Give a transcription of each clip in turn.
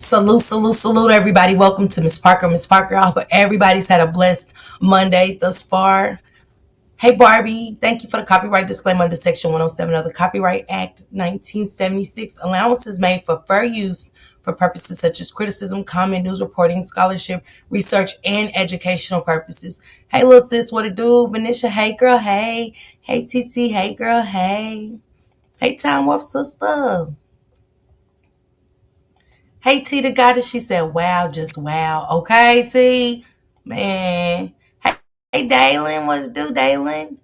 Salute, salute, salute, everybody. Welcome to Miss Parker. Miss Parker, I hope everybody's had a blessed Monday thus far. Hey, Barbie, thank you for the copyright disclaimer under Section 107 of the Copyright Act 1976. Allowances made for fair use for purposes such as criticism, comment, news reporting, scholarship, research, and educational purposes. Hey, little sis, what it do? Venetia, hey, girl, hey. Hey, TT, hey, girl, hey. Hey, Time Wolf, sister. Hey T the goddess, she said, wow, just wow. Okay, T. Man. Hey Dalen, what it do, Dalen?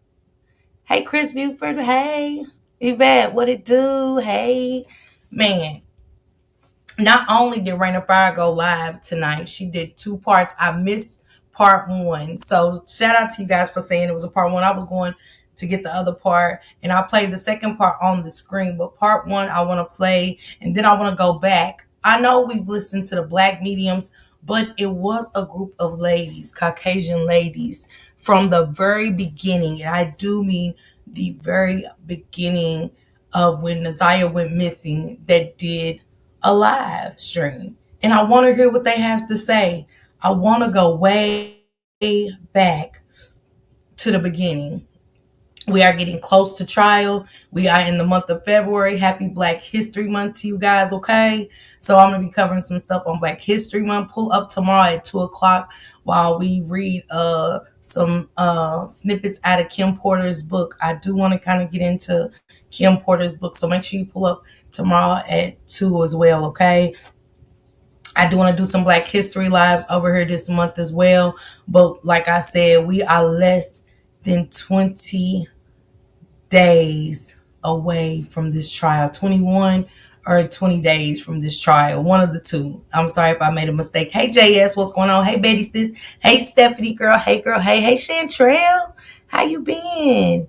Hey Chris Buford, hey. Yvette, what it do? Hey. Man, not only did Rain of Fire go live tonight, she did two parts. I missed part one. So shout out to you guys for saying it was a part one. I was going to get the other part and I played the second part on the screen. But part one I want to play and then I want to go back. I know we've listened to the Black Mediums, but it was a group of ladies, Caucasian ladies, from the very beginning. And I do mean the very beginning of when Nazaya went missing that did a live stream. And I want to hear what they have to say. I want to go way back to the beginning. We are getting close to trial. We are in the month of February. Happy Black History Month to you guys, okay? So I'm going to be covering some stuff on Black History Month. Pull up tomorrow at 2 o'clock while we read some snippets out of Kim Porter's book. I do want to kind of get into Kim Porter's book, so make sure you pull up tomorrow at 2 as well, okay? I do want to do some Black History Lives over here this month as well. But like I said, we are less than 20 days away from this trial. 21 or 20 days from this trial. One of the two. I'm sorry if I made a mistake. Hey, JS, what's going on? Hey, Betty, sis. Hey, Stephanie, girl. Hey, girl. Hey, Chantrell. How you been?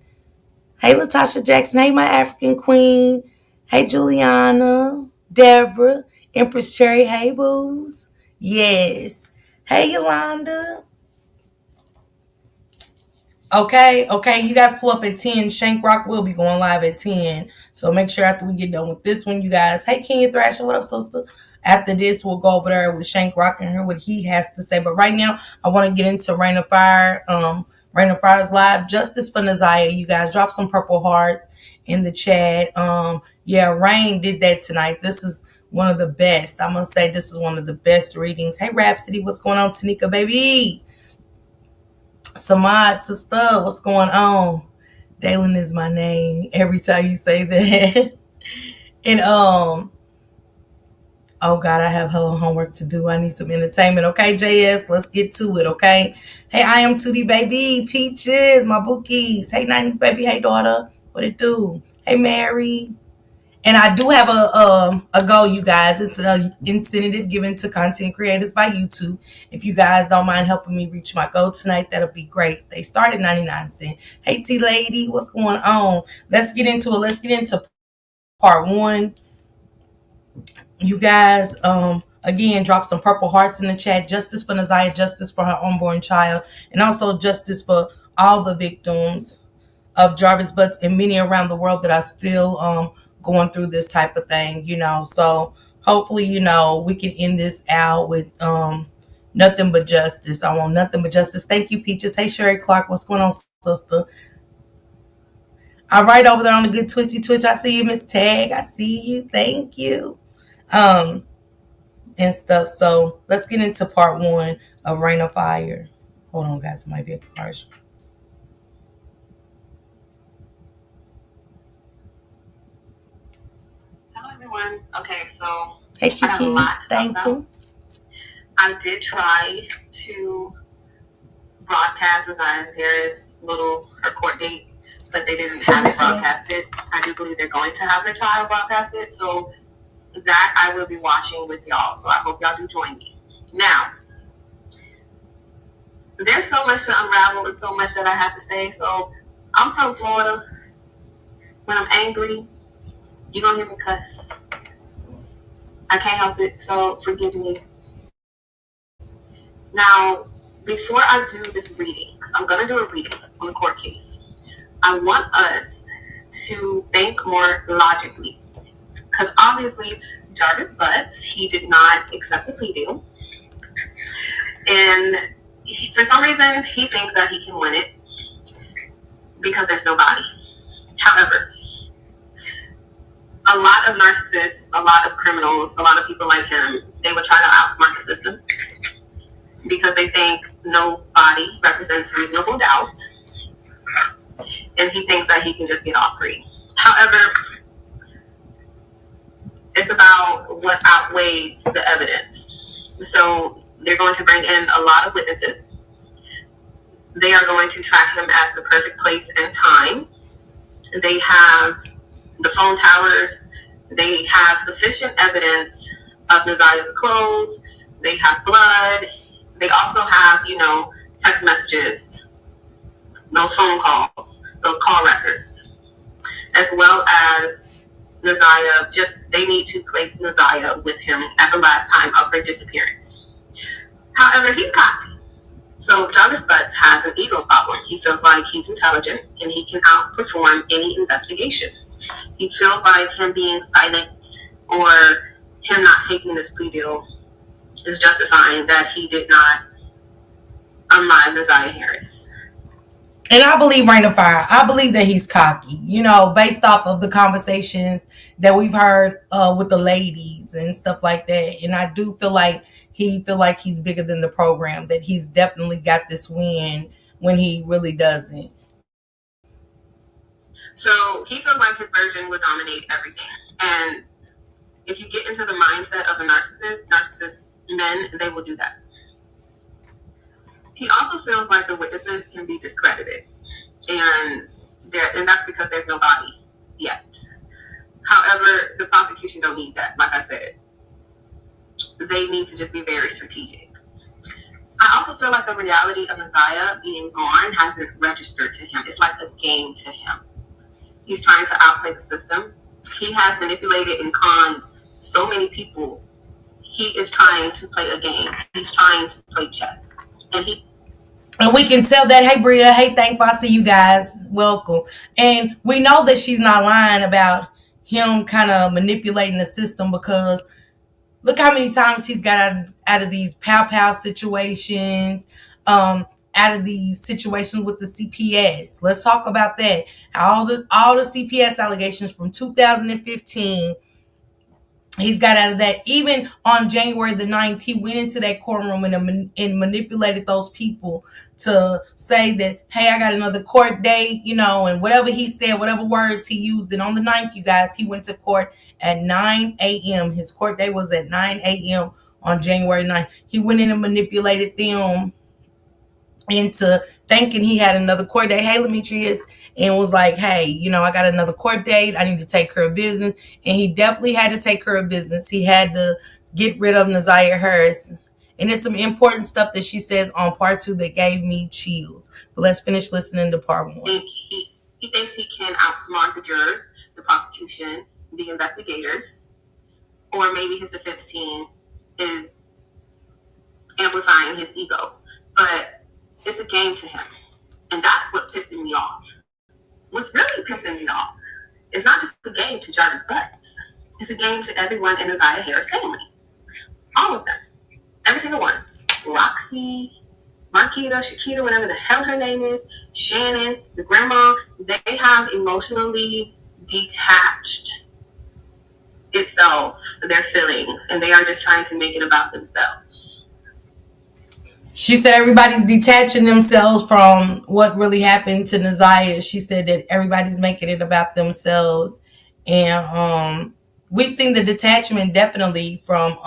Hey, Latasha Jackson. Hey, my African queen. Hey, Juliana. Deborah. Empress Cherry. Hey, booze. Yes. Hey, Yolanda. Okay. You guys pull up at 10. Shank Rock will be going live at 10. So make sure after we get done with this one, you guys. Hey, Kenya Thrasher, what up, sister? After this, we'll go over there with Shank Rock and hear what he has to say. But right now, I want to get into Rain of Fire. Rain of Fire's live. Justice for Nazaya. You guys drop some purple hearts in the chat. Yeah, Rain did that tonight. This is one of the best. I'm gonna say this is one of the best readings. Hey, Rhapsody, what's going on, Tanika, baby? Samad, sister, what's going on? Dalen is my name. Every time you say that. And oh God, I have hella homework to do. I need some entertainment. Okay, JS, let's get to it, okay? Hey, I am Tootie baby. Peaches, my bookies. Hey, 90s baby. Hey, daughter. What it do? Hey, Mary. And I do have a goal, you guys. It's an incentive given to content creators by YouTube. If you guys don't mind helping me reach my goal tonight, that'll be great. They start at 99 cents. Hey, T lady, what's going on? Let's get into it. Let's get into part one. You guys, again, drop some purple hearts in the chat. Justice for Nazaya, justice for her unborn child, and also justice for all the victims of Jarvis Butts and many around the world that are still going through this type of thing, So hopefully, we can end this out with nothing but justice. I want nothing but justice. Thank you, Peaches. Hey, Sherry Clark, what's going on, sister? All right, over there on the good Twitch. I see you, Miss Tag. I see you. Thank you. Um, and stuff. So let's get into part one of Rain of Fire. Hold on, guys. It might be a commercial. Hello, everyone. Okay, so Hey, I have a Kiki. lot to talk Thank you. about. I did try to broadcast Zion Harris' her court date, but they didn't have it broadcasted. I do believe they're going to have their trial broadcasted, so that I will be watching with y'all. So I hope y'all do join me. Now, there's so much to unravel and so much that I have to say. So I'm from Florida. When I'm angry, you're going to hear me cuss. I can't help it, so forgive me. Now, before I do this reading, because I'm going to do a reading on the court case, I want us to think more logically. Because obviously, Jarvis Butts, he did not accept the plea deal. And for some reason, he thinks that he can win it because there's no body. However, a lot of narcissists, a lot of criminals, a lot of people like him, they would try to outsmart the system because they think no body represents reasonable doubt. And he thinks that he can just get off free. However, it's about what outweighs the evidence. So they're going to bring in a lot of witnesses. They are going to track him at the perfect place and time. They have the phone towers. They have sufficient evidence of Naziah's clothes. They have blood. They also have, text messages, those phone calls, those call records, as well as Naziah. They need to place Naziah with him at the last time of her disappearance. However, he's cocky. So Jarvis Butts has an ego problem. He feels like he's intelligent and he can outperform any investigation. He feels like him being silent or him not taking this plea deal is justifying that he did not unlive Naziah Harris. And I believe Rain of Fire. I believe that he's cocky, based off of the conversations that we've heard with the ladies and stuff like that. And I do feel like he's bigger than the program, that he's definitely got this win when he really doesn't. So he feels like his version would dominate everything. And if you get into the mindset of a narcissist men, they will do that. He also feels like the witnesses can be discredited. And that's because there's no body yet. However, the prosecution don't need that, like I said. They need to just be very strategic. I also feel like the reality of Naziah being gone hasn't registered to him. It's like a game to him. He's trying to outplay the system. He has manipulated and conned so many people. He is trying to play a game. He's trying to play chess. And we can tell that. Hey, Bria. Hey, thankful. I see you guys. Welcome. And we know that she's not lying about him kind of manipulating the system, because look how many times he's got out of these pow situations, out of these situations with the CPS. Let's talk about that. All the CPS allegations from 2015. He's got out of that. Even on January the 9th, he went into that courtroom and manipulated those people to say that, hey, I got another court date, and whatever he said, whatever words he used. And on the 9th, you guys, he went to court at 9 a.m. His court date was at 9 a.m. on January 9th. He went in and manipulated them into thinking he had another court date. Hey, Demetrius, and was like, hey, I got another court date. I need to take care of business. And he definitely had to take care of business. He had to get rid of Naziah Harris. And it's some important stuff that she says on part 2 that gave me chills. But let's finish listening to part 1. He thinks he can outsmart the jurors, the prosecution, the investigators, or maybe his defense team is amplifying his ego. But it's a game to him. And that's what's pissing me off. What's really pissing me off is not just a game to Jarvis Butts. It's a game to everyone in the Naziah Harris family. All of them. Every single one. Roxy, Marquita, Shakita, whatever the hell her name is, Shannon, the grandma, they have emotionally detached their feelings, and they are just trying to make it about themselves. She said everybody's detaching themselves from what really happened to Naziah. She said that everybody's making it about themselves. And we've seen the detachment definitely from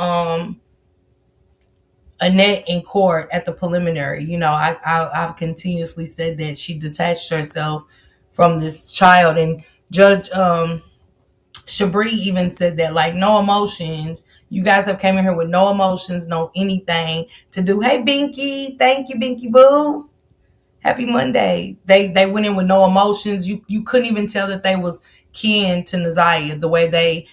Annette in court at the preliminary. I've continuously said that she detached herself from this child. And Judge Shabri even said that, like, no emotions. You guys have came in here with no emotions, no anything to do. Hey, Binky. Thank you, Binky Boo. Happy Monday. They went in with no emotions. You couldn't even tell that they was kin to Naziah. The way they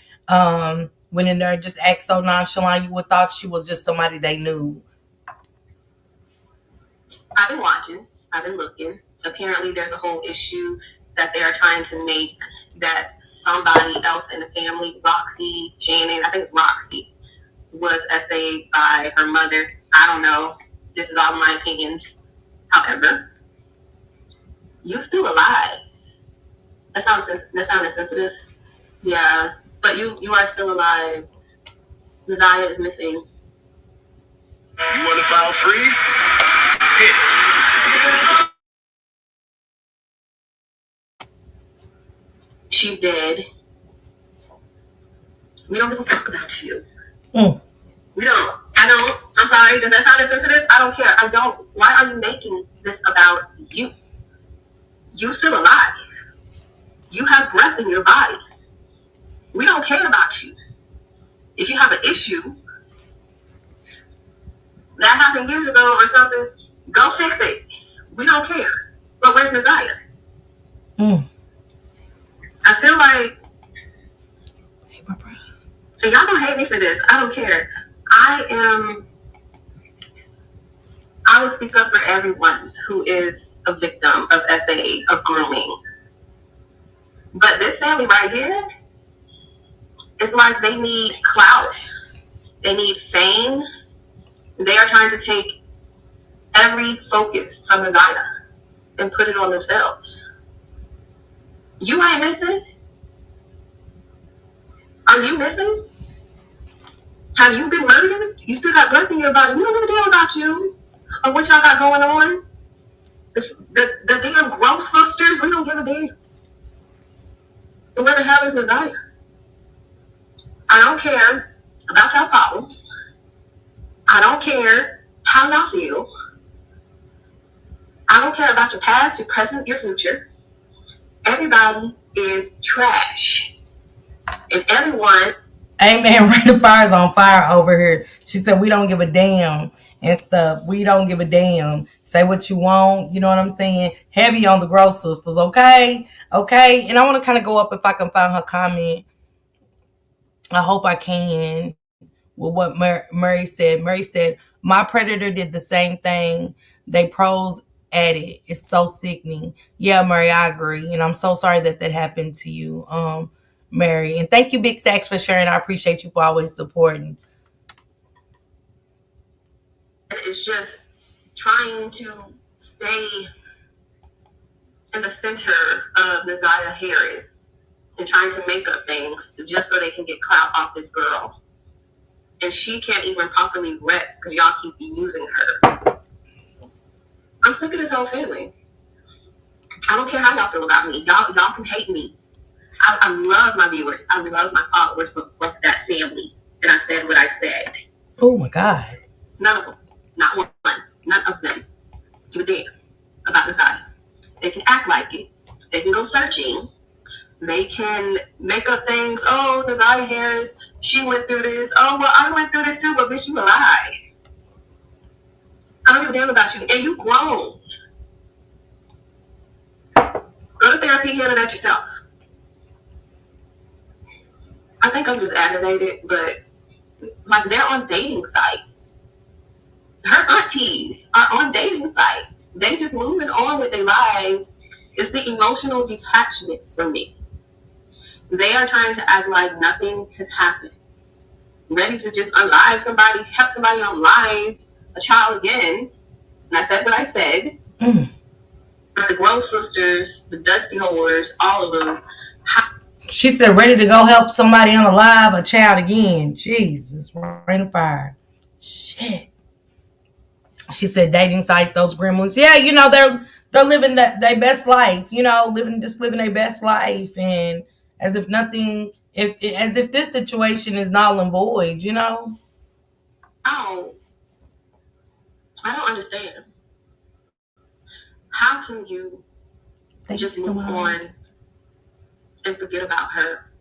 went in there, just act so nonchalant. You would thought she was just somebody they knew. I've been watching. I've been looking. Apparently, there's a whole issue that they are trying to make that somebody else in the family, Roxy, Janet, I think it's Roxy, was essayed by her mother. I don't know. This is all my opinions. However, you still alive. That sounds sensitive. Yeah, but you are still alive. Neziah is missing. You want to file free? She's dead. We don't give a fuck about you. We don't. I don't. I'm sorry. Does that sound insensitive? I don't care. I don't. Why are you making this about you? You're still alive. You have breath in your body. We don't care about you. If you have an issue that happened years ago or something, go fix it. We don't care. But where's Neziah? I feel like, so y'all don't hate me for this. I don't care. I will speak up for everyone who is a victim of SA, of grooming. But this family right here, it's like they need clout. They need fame. They are trying to take every focus from Neziah and put it on themselves. You ain't missing? Are you missing? Have you been murdered? You still got breath in your body. We don't give a damn about you or what y'all got going on. The damn Gross sisters, we don't give a damn. And where the hell is Neziah? I don't care about y'all problems. I don't care how y'all feel. I don't care about your past, your present, your future. Everybody is trash. And everyone... Amen. Random Fire's on fire over here. She said, we don't give a damn and stuff. We don't give a damn. Say what you want. You know what I'm saying? Heavy on the Gross sisters, okay? Okay? And I want to kind of go up if I can find her comment. I hope I can. With what Murray said. Murray said, my predator did the same thing. They pros at it. It's so sickening. Yeah, Murray, I agree. And I'm so sorry that happened to you, Mary. And thank you, Big Stacks, for sharing. I appreciate you for always supporting. It's just trying to stay in the center of Neziah Harris and trying to make up things just so they can get clout off this girl. And she can't even properly rest because y'all keep using her. I'm sick of this whole family. I don't care how y'all feel about me. Y'all can hate me. I love my viewers. I love my followers, but fuck that family. And I said what I said. Oh my God. None of them. Not one. None of them give a damn about Neziah. They can act like it. They can go searching. They can make up things. Oh, Neziah Harris, she went through this. Oh, well, I went through this too, but bitch, you alive. I don't give a damn about you. And you grown. Go to therapy, handle that yourself. I think I'm just aggravated, but like they're on dating sites. Her aunties are on dating sites. They just moving on with their lives. It's the emotional detachment for me. They are trying to act like nothing has happened. Ready to just unlive somebody, help somebody unlive a child again. And I said what I said. The Gross sisters, the Dusty whores, all of them. She said, ready to go help somebody unalive a child again. Jesus, Rain of Fire. Shit. She said, dating site, those gremlins. Yeah, you know, they're living their best life. You know, living their best life, and as if nothing, as if this situation is null and void. You know. Oh, I don't understand. How can you just move on and forget about her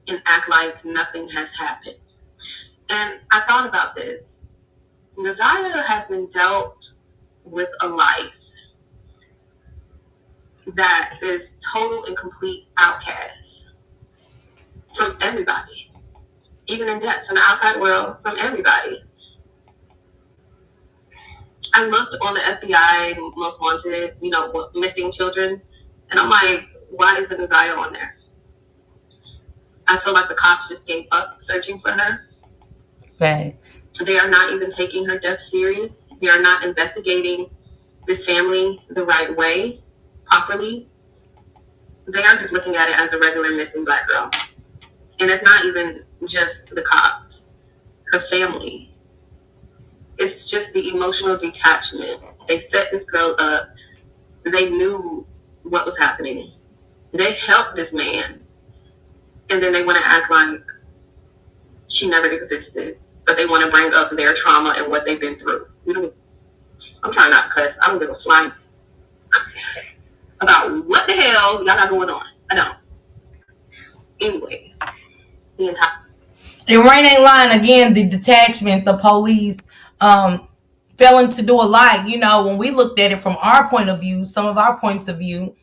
and act like nothing has happened? And I thought about this. Neziah has been dealt with a life that is total and complete outcast from everybody, even in death, from the outside world, from everybody. I looked on the FBI Most Wanted, you know, missing children, And I'm like, why is the Nasiah on there? I feel like the cops just gave up searching for her. Facts. They are not even taking her death serious. They are not investigating this family the right way, properly. They are just looking at it as a regular missing Black girl. And it's not even just the cops, her family. It's just the emotional detachment. They set this girl up. They knew what was happening. They helped this man. And then they want to act like she never existed. But they want to bring up their trauma and what they've been through. I'm trying not to cuss. I don't give a flying about what the hell y'all got going on. I don't. Anyways, the entire... And Rain ain't lying. Again, the detachment, the police, failing to do a lot. You know, when we looked at it from our point of view, some of our points of view,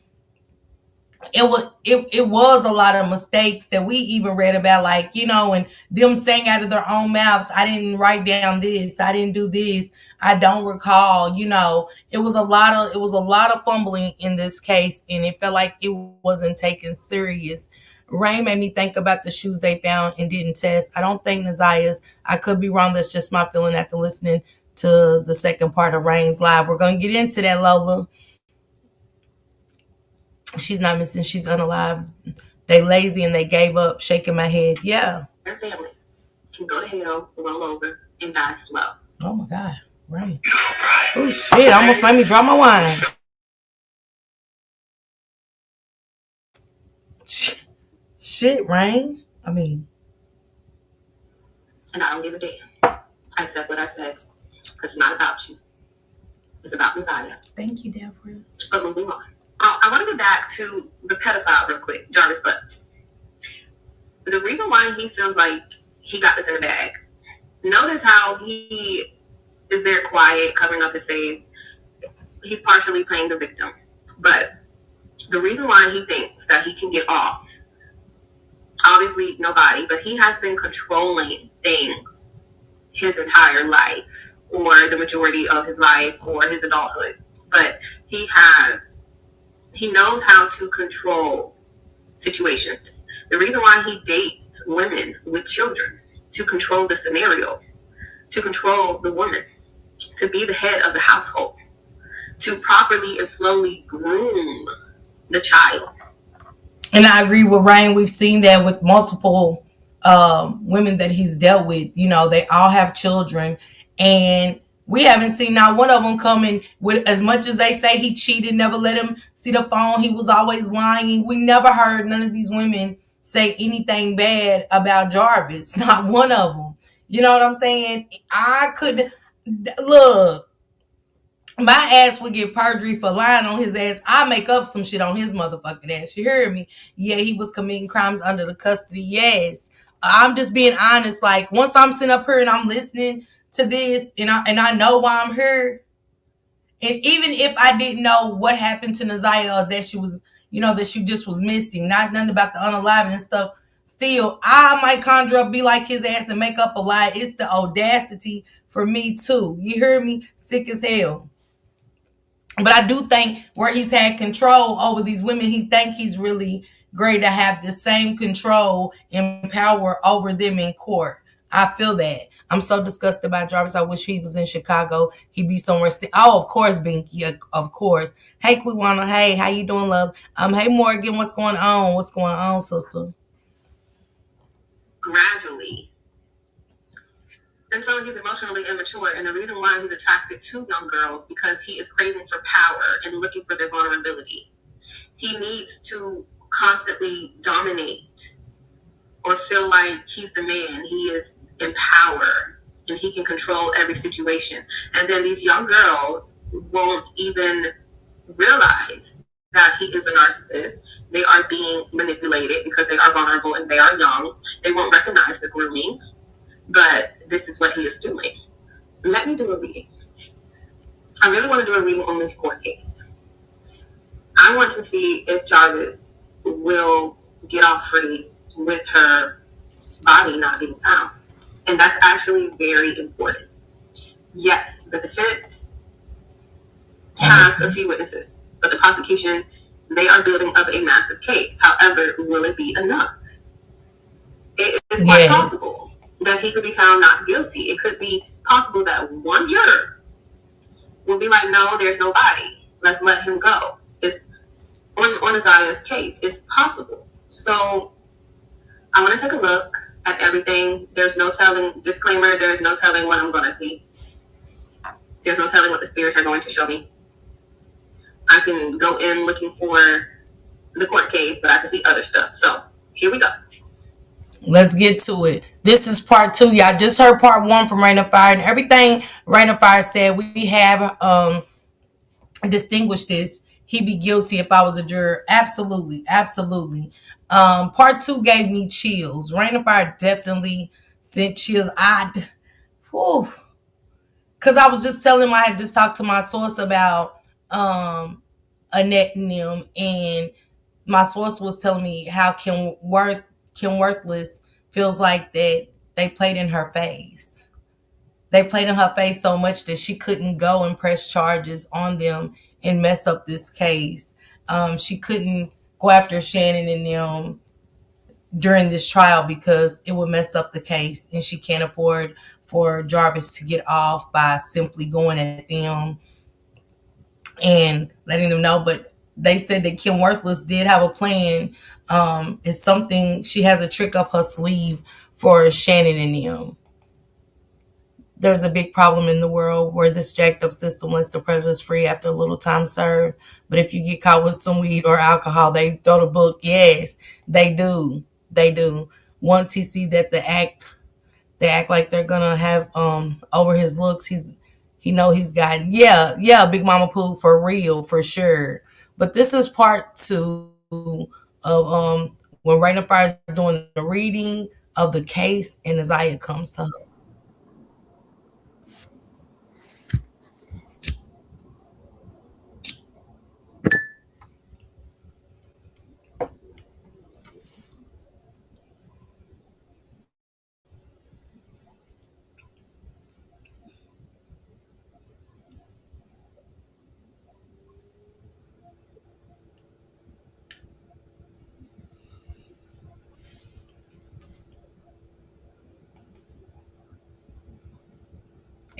it was a lot of mistakes that we even read about, like, you know, and them saying out of their own mouths, I didn't write down this, I didn't do this, I don't recall. You know, it was a lot of fumbling in this case, and it felt like it wasn't taken serious. Rain made me think about the shoes they found and didn't test. I don't think Nasiah's. I could be wrong. That's just my feeling after listening to the second part of Rain's live. We're gonna get into that, Lola. She's not missing. She's unalive. They lazy and they gave up. Shaking my head. Yeah. Their family can go to hell, roll over, and die slow. Oh my God. Right. Oh shit. Almost made me drop my wine. Shit, Rain. I mean. And I don't give a damn. I said what I said. Because it's not about you. It's about Nasiah. Thank you, Deborah. But moving on. I want to get back to the pedophile real quick, Jarvis Butts. The reason why he feels like he got this in the bag. Notice how he is there quiet, covering up his face. He's partially playing the victim. But the reason why he thinks that he can get off, obviously nobody, but he has been controlling things his entire life, or the majority of his life, or his adulthood. But he knows how to control situations. The reason why he dates women with children, to control the scenario, to control the woman, to be the head of the household, to properly and slowly groom the child. And I agree with Rain. We've seen that with multiple women that he's dealt with. You know, they all have children, and we haven't seen not one of them coming with, as much as they say he cheated, never let him see the phone, he was always lying. We never heard none of these women say anything bad about Jarvis. Not one of them. You know what I'm saying? I couldn't look. My ass would get perjury for lying on his ass. I make up some shit on his motherfucking ass. You heard me? Yeah, he was committing crimes under the custody. Yes. I'm just being honest. Like, once I'm sitting up here and I'm listening to this, and I know why I'm here. And even if I didn't know what happened to Nasiah, or that she was, you know, that she just was missing, not nothing about the unalive and stuff, still, I might conjure up, be like his ass, and make up a lie. It's the audacity for me too. You hear me? Sick as hell. But I do think where he's had control over these women, he think he's really great to have the same control and power over them in court. I feel that. I'm so disgusted by Jarvis. I wish he was in Chicago. He'd be somewhere. Oh, of course, Binky. Of course. Hey, Quiwana. Hey, how you doing, love? Hey, Morgan. What's going on? What's going on, sister? Gradually. And so he's emotionally immature. And the reason why he's attracted to young girls, because he is craving for power and looking for their vulnerability. He needs to constantly dominate or feel like he's the man. He is in power and he can control every situation. And then these young girls won't even realize that he is a narcissist. They are being manipulated because they are vulnerable and they are young. They won't recognize the grooming, but this is what he is doing. Let me do a reading. I really want to do a reading on this court case. I want to see if Jarvis will get off free with her body not being found. And that's actually very important. Yes, the defense has a few witnesses, but the prosecution They are building up a massive case. However, will it be enough? It is quite possible that he could be found not guilty. It could be possible that one juror will be like, no, there's no body. Let's let him go. It's on Azaya's case. It's possible. So I want to take a look at everything. There's no telling, disclaimer, there's no telling what I'm going to see. There's no telling what the spirits are going to show me. I can go in looking for the court case, but I can see other stuff. So here we go. Let's get to it. This is part 2. Y'all just heard part 1 from Rain of Fire, and everything Rain of Fire said, we have distinguished this. He'd be guilty if I was a juror. Absolutely, absolutely. Part 2 gave me chills. Rain of Fire definitely sent chills. Because I was just telling him I had just talked to my source about Annette and them, and my source was telling me how Kim Worthless feels like that they played in her face. They played in her face so much that she couldn't go and press charges on them and mess up this case. She couldn't go after Shannon and them during this trial because it would mess up the case, and she can't afford for Jarvis to get off by simply going at them and letting them know. But they said that Kim Worthless did have a plan. It's something, she has a trick up her sleeve for Shannon and them. There's a big problem in the world where this jacked up system lets the predators free after a little time served. But if you get caught with some weed or alcohol, they throw the book. Yes, they do. They do. Once he see that they act like they're gonna have over his looks, he know he's gotten, yeah, Big Mama Pooh, for real, for sure. But this is part 2 of when Rain of Fire is doing the reading of the case and Azaya comes to her.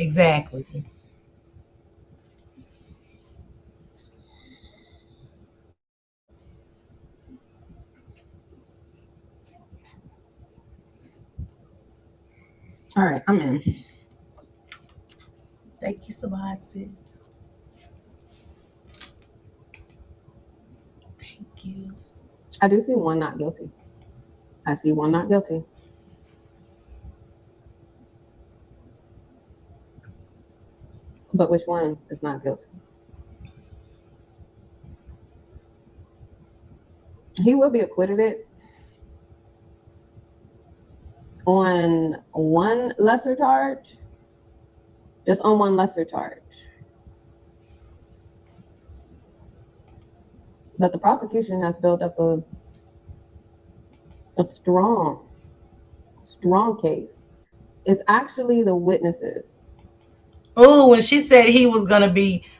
Exactly. All right, I'm in. Thank you, Sabad. Thank you. I do see one not guilty. I see one not guilty. But which one is not guilty? He will be acquitted on one lesser charge, just on one lesser charge. But the prosecution has built up a strong case. It's actually the witnesses. Oh, when she said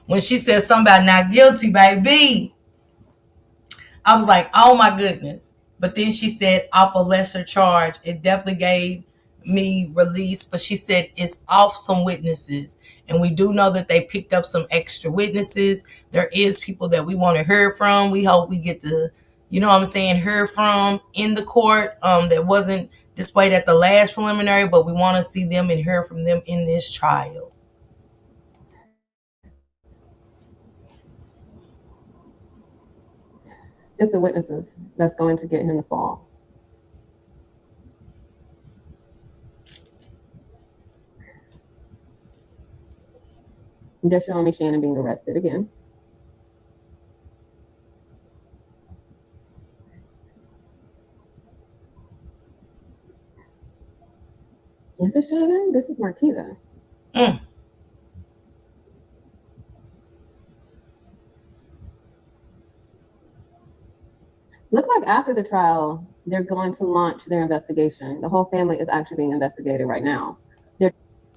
when she said something about not guilty, baby, I was like, oh my goodness. But then she said off a lesser charge. It definitely gave me release, but she said it's off some witnesses. And we do know that they picked up some extra witnesses. There is people that we want to hear from. We hope we get to, you know what I'm saying, hear from in the court that wasn't displayed at the last preliminary, but we want to see them and hear from them in this trial. It's the witnesses that's going to get him to fall. They're showing me Shannon being arrested again. Is this Shannon? This is Marquita. Looks like after the trial, they're going to launch their investigation. The whole family is actually being investigated right now.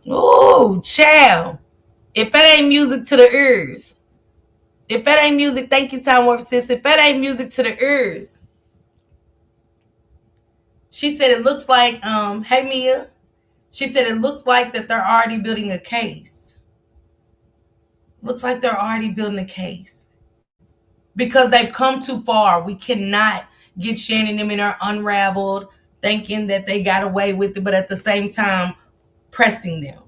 Ooh, child. If that ain't music to the ears, If that ain't music, thank you, Time Warp sis. If that ain't music to the ears. She said it looks like, hey Mia. She said it looks like that they're already building a case. Looks like they're already building a case. Because they've come too far. We cannot get Shannon and them in there unraveled, thinking that they got away with it, but at the same time pressing them.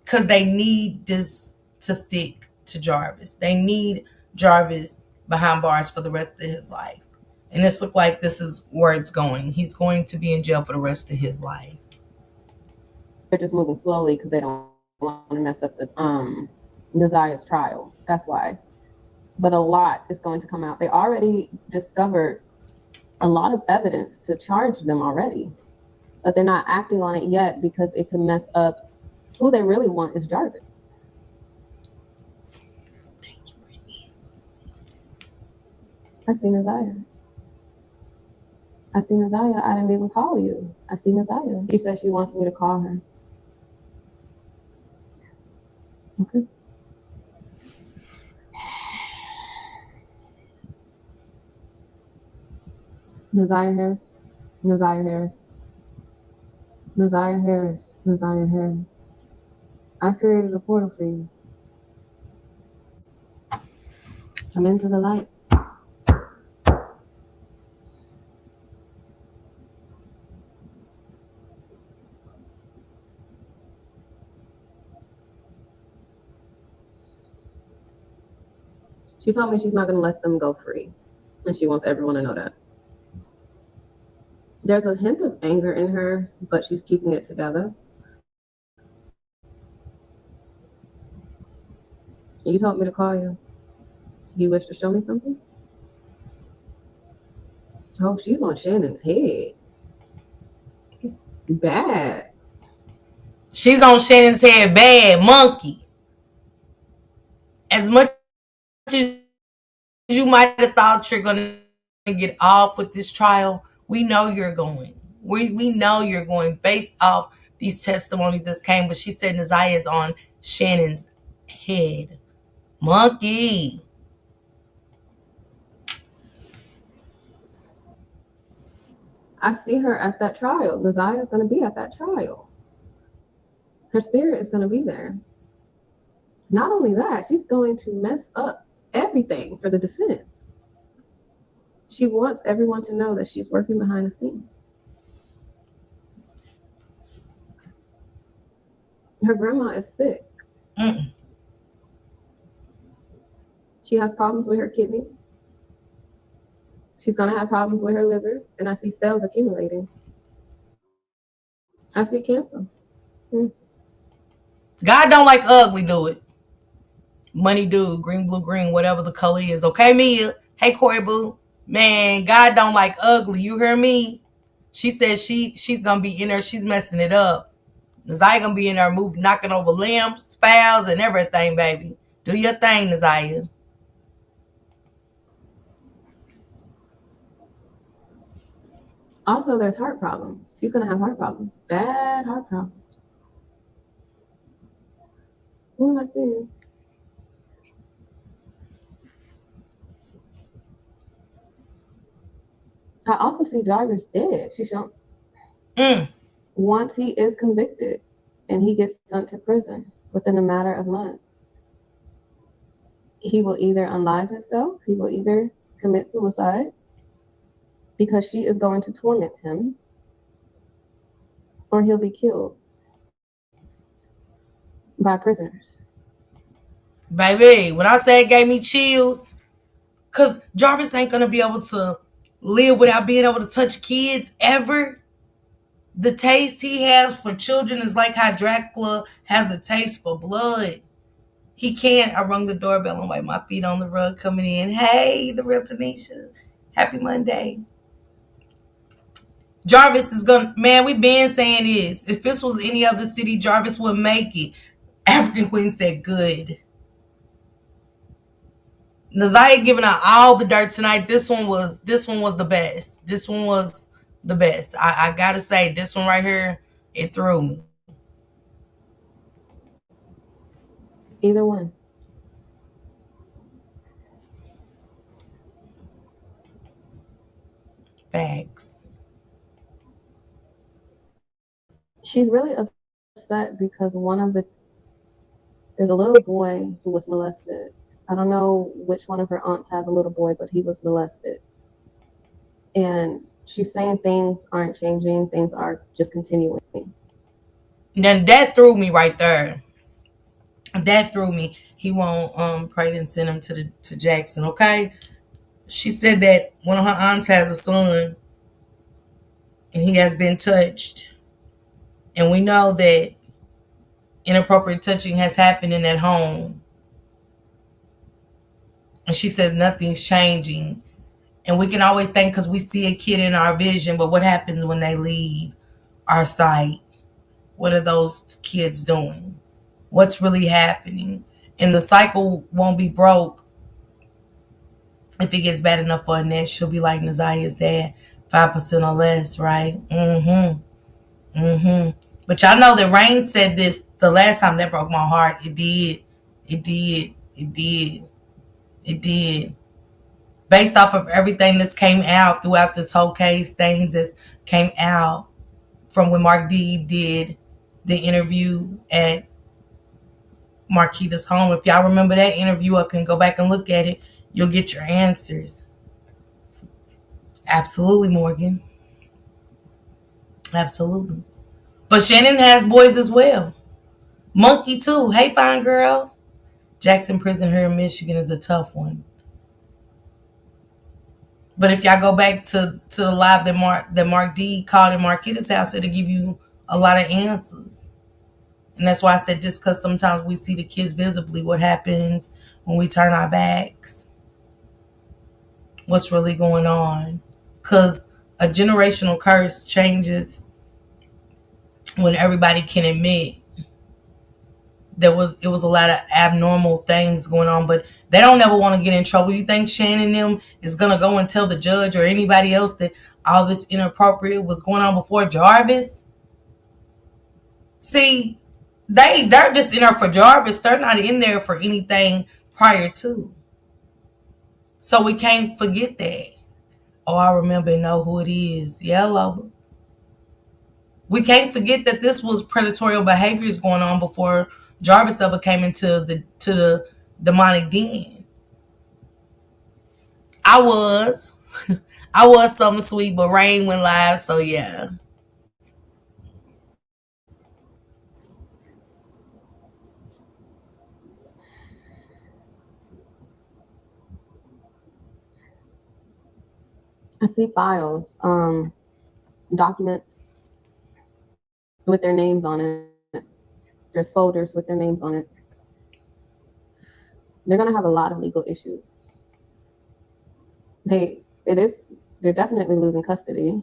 Because they need this to stick to Jarvis. They need Jarvis behind bars for the rest of his life. And this looks like this is where it's going. He's going to be in jail for the rest of his life. They're just moving slowly because they don't want to mess up the Naziah's trial. That's why. But a lot is going to come out. They already discovered a lot of evidence to charge them already, but they're not acting on it yet because it could mess up. Who they really want is Jarvis. I see Naziah. I see Naziah. I didn't even call you. I see Naziah. She said she wants me to call her. Okay. Naziah Harris. Naziah Harris. Naziah Harris. Naziah Harris. I've created a portal for you. Come into the light. She told me she's not going to let them go free, and she wants everyone to know that. There's a hint of anger in her, but she's keeping it together. You told me to call you. Do you wish to show me something? Oh, she's on Shannon's head. Bad. She's on Shannon's head bad, monkey. As much as you might have thought you're going to get off with this trial, we know you're going. We know you're going based off these testimonies that came. But she said Naziah is on Shannon's head. Monkey. I see her at that trial. Naziah is going to be at that trial. Her spirit is going to be there. Not only that, she's going to mess up everything for the defense. She wants everyone to know that she's working behind the scenes. Her grandma is sick. She has problems with her kidneys. She's going to have problems with her liver, and I see cells accumulating. I see cancer. God don't like ugly, do it. Money do, green, blue, green, whatever the color is. Okay, Mia? Hey, Corey Boo. Man, God don't like ugly. You hear me? She says she's going to be in there. She's messing it up. Naziah going to be in there moving, knocking over lamps, fouls, and everything, baby. Do your thing, Naziah. Also, there's heart problems. She's going to have heart problems. Bad heart problems. Who am I seeing? I also see Jarvis dead. She shown. Once he is convicted and he gets sent to prison within a matter of months, he will either unalive himself, he will either commit suicide because she is going to torment him, or he'll be killed by prisoners. Baby, when I say it gave me chills, because Jarvis ain't going to be able to live without being able to touch kids ever. The taste he has for children is like how Dracula has a taste for blood. He can't. I rung the doorbell and wipe my feet on the rug coming in. Hey, the real Tanisha. Happy Monday. Jarvis is gonna, man, we been saying this. If this was any other city, Jarvis would make it. African Queen said good. Naziah giving out all the dirt tonight. This one was the best. This one was the best. I gotta say, this one right here, it threw me. Either one. Facts. She's really upset because there's a little boy who was molested. I don't know which one of her aunts has a little boy, but he was molested. And she's saying things aren't changing, things are just continuing. Then that threw me right there. That threw me. He won't pray and send him to Jackson, okay? She said that one of her aunts has a son and he has been touched. And we know that inappropriate touching has happened in that home. And she says nothing's changing. And we can always think because we see a kid in our vision, but what happens when they leave our sight? What are those kids doing? What's really happening? And the cycle won't be broke if it gets bad enough for Annette. She'll be like Nazia's dad, 5% or less, right? But y'all know that Rain said this the last time. That broke my heart. It did. It did. It did. It did. Based off of everything that's came out throughout this whole case, things that came out from when Mark D did the interview at Marquita's home. If y'all remember that interview, I can go back and look at it. You'll get your answers. Absolutely, Morgan. Absolutely. But Shannon has boys as well. Monkey too. Hey, fine girl. Jackson Prison here in Michigan is a tough one. But if y'all go back to the live that Mark D called in Marquita's house, it'll give you a lot of answers. And that's why I said just because sometimes we see the kids visibly, what happens when we turn our backs? What's really going on? Because a generational curse changes when everybody can admit it was a lot of abnormal things going on, but they don't ever want to get in trouble. You think Shannon and them is gonna go and tell the judge or anybody else that all this inappropriate was going on before Jarvis? See, they're just in there for Jarvis. They're not in there for anything prior to. So we can't forget that. Oh, I remember and know who it is. Yeah, Lola. We can't forget that this was predatory behaviors going on before Jarvis ever came into the demonic den. I was. I was something sweet, but Rain went live, so yeah. I see files, documents with their names on it. There's folders with their names on it. They're gonna have a lot of legal issues. They're definitely losing custody.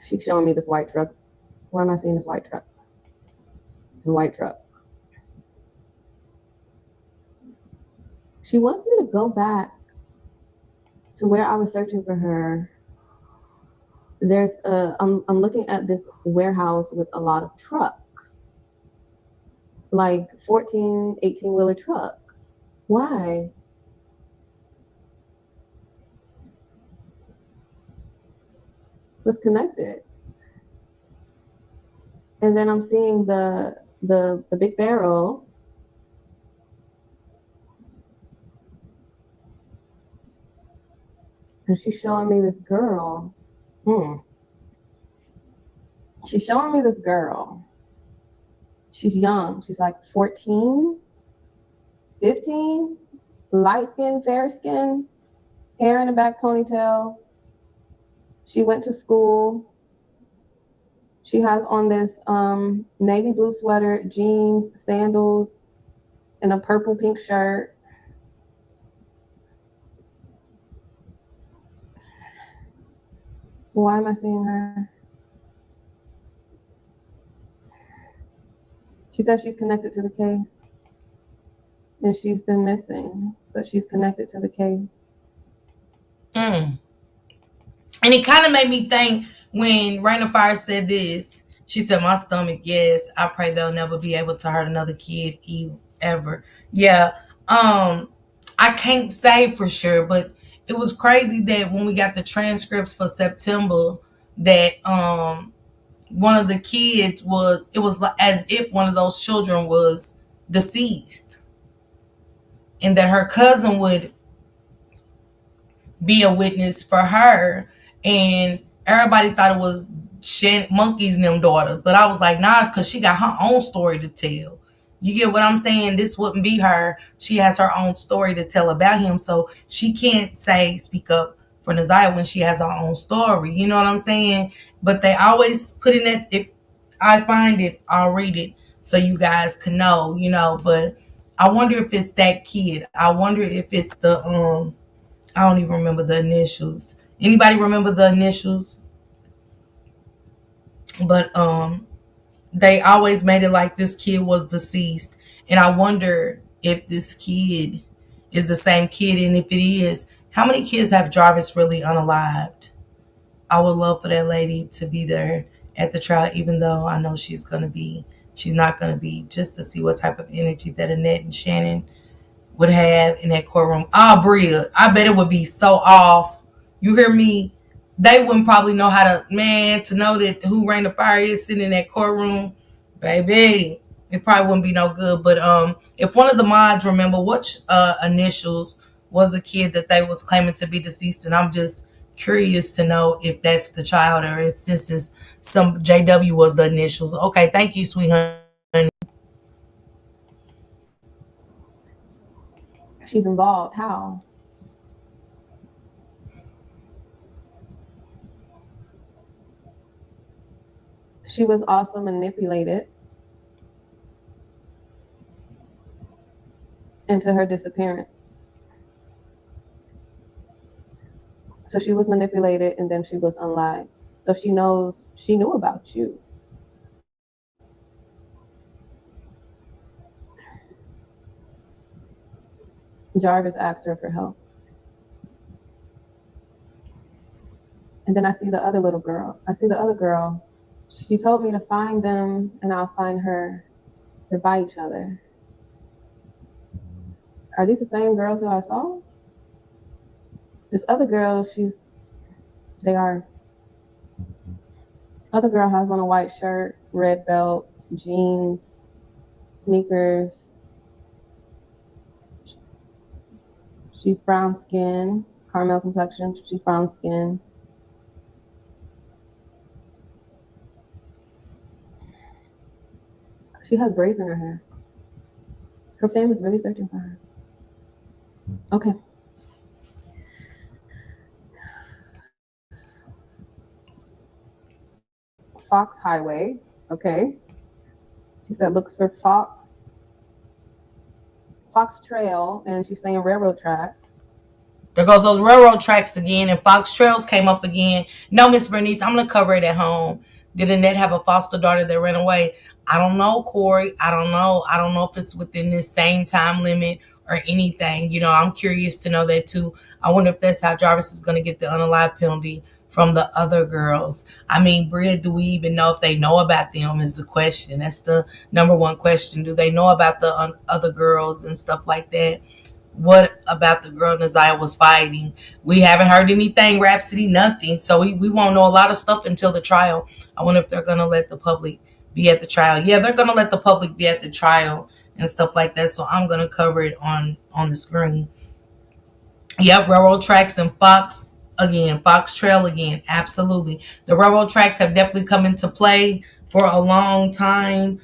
She's showing me this white truck. Where am I seeing this white truck? It's a white truck. She wants me to go back to where I was searching for her. I'm looking at this warehouse with a lot of trucks, like 14, 18-wheeler trucks. Why? What's connected? And then I'm seeing the big barrel. And she's showing me this girl. She's showing me this girl. She's young. She's like 14, 15, light skin, fair skin, hair in a back ponytail. She went to school. She has on this navy blue sweater, jeans, sandals, and a purple pink shirt. Why am I seeing her? She says she's connected to the case. And she's been missing, but she's connected to the case. And it kind of made me think when Rain of Fire said this. She said, my stomach, yes, I pray they'll never be able to hurt another kid ever. Yeah. I I can't say for sure, but it was crazy that when we got the transcripts for September, that one of the kids was, it was as if one of those children was deceased, and that her cousin would be a witness for her, and everybody thought it was Monkey's and them daughter, but I was like, nah, because she got her own story to tell. You get what I'm saying? This wouldn't be her. She has her own story to tell about him, so she can't say speak up for Naziah when she has her own story. You know what I'm saying? But they always put in that, if I find it, I'll read it so you guys can know. But I wonder if it's that kid. I wonder if it's the I don't even remember the initials. Anybody remember the initials? But they always made it like this kid was deceased. And I wonder if this kid is the same kid, and if it is, how many kids have Jarvis really unalived? I would love for that lady to be there at the trial, even though I know she's not gonna be, just to see what type of energy that Annette and Shannon would have in that courtroom. Ah, Bria, I bet it would be so off. You hear me? They wouldn't probably know how to, man, to know that who Rain the Fire is sitting in that courtroom, baby. It probably wouldn't be no good. But if one of the mods remember what initials was the kid that they was claiming to be deceased, and I'm just curious to know if that's the child or if this is some JW was the initials. Okay, thank you, sweet honey. She's involved. How? She was also manipulated into her disappearance. So she was manipulated and then she was unlived. So she knew about you. Jarvis asked her for help. And then I see the other little girl. She told me to find them and I'll find her. They're by each other. Are these the same girls who I saw? This other girl, they are. Other girl has on a white shirt, red belt, jeans, sneakers. She's brown skin, caramel complexion. She's brown skin. She has braids in her hair. Her family's really searching for her. Okay. Fox Highway. Okay. She said look for Fox Trail, and she's saying railroad tracks. There goes those railroad tracks again, and Fox Trails came up again. No, Miss Bernice, I'm gonna cover it at home. Did Annette have a foster daughter that ran away? I don't know, Corey. I don't know. I don't know if it's within this same time limit or anything. I'm curious to know that too. I wonder if that's how Jarvis is gonna get the unalive penalty from the other girls. I mean, Bria, do we even know if they know about them? Is the question. That's the number one question. Do they know about the other girls and stuff like that? What about the girl Naziah was fighting? We haven't heard anything, Rhapsody, nothing. So we won't know a lot of stuff until the trial. I wonder if they're going to let the public be at the trial. Yeah, they're going to let the public be at the trial and stuff like that. So I'm going to cover it on the screen. Yep, railroad tracks and Fox again, Fox Trail again. Absolutely. The railroad tracks have definitely come into play for a long time.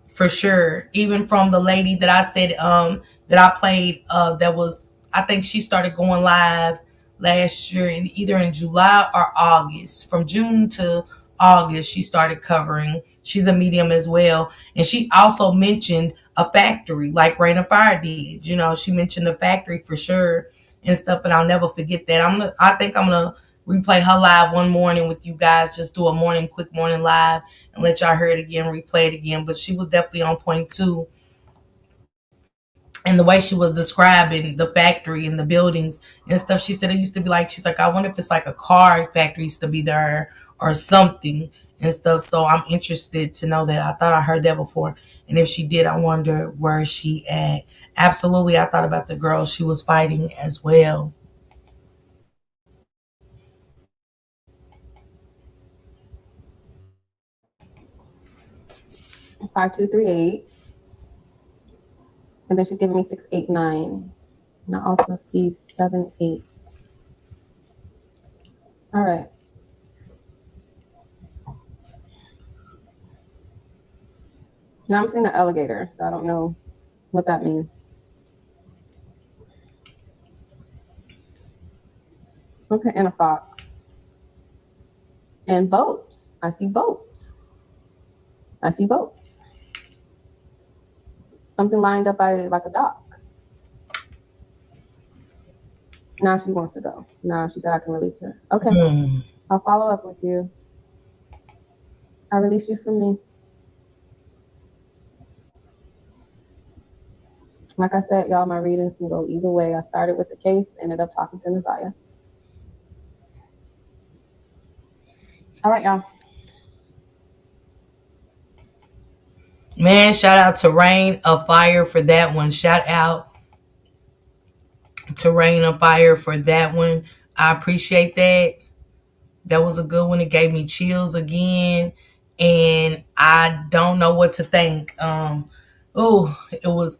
For sure. Even from the lady that I said that I played that was, I think she started going live last year in either in July or August. From June to August she started covering. She's a medium as well. And she also mentioned a factory like Rain of Fire did. She mentioned a factory for sure and stuff, and I'll never forget that. I think I'm gonna replay her live one morning with you guys. Just do a quick morning live and let y'all hear it again, replay it again. But she was definitely on point too. And the way she was describing the factory and the buildings and stuff, she said it used to be like, she's like, I wonder if it's like a car factory used to be there or something. and stuff. So I'm interested to know that. I thought I heard that before. And if she did, I wonder where she at. Absolutely, I thought about the girl she was fighting as well. 5238. And then she's giving me 689. And I also see 78. All right. Now I'm seeing an alligator, so I don't know what that means. Okay, and a fox. And boats. I see boats. I see boats. Something lined up by like a dock. Now she wants to go. Now she said I can release her. Okay. I'll follow up with you. I release you from me. Like I said, y'all, my readings can go either way. I started with the case, ended up talking to Naziah. All right, y'all. Man, shout out to Rain of Fire for that one. Shout out to Rain of Fire for that one. I appreciate that. That was a good one. It gave me chills again, and I don't know what to think. Oh, it was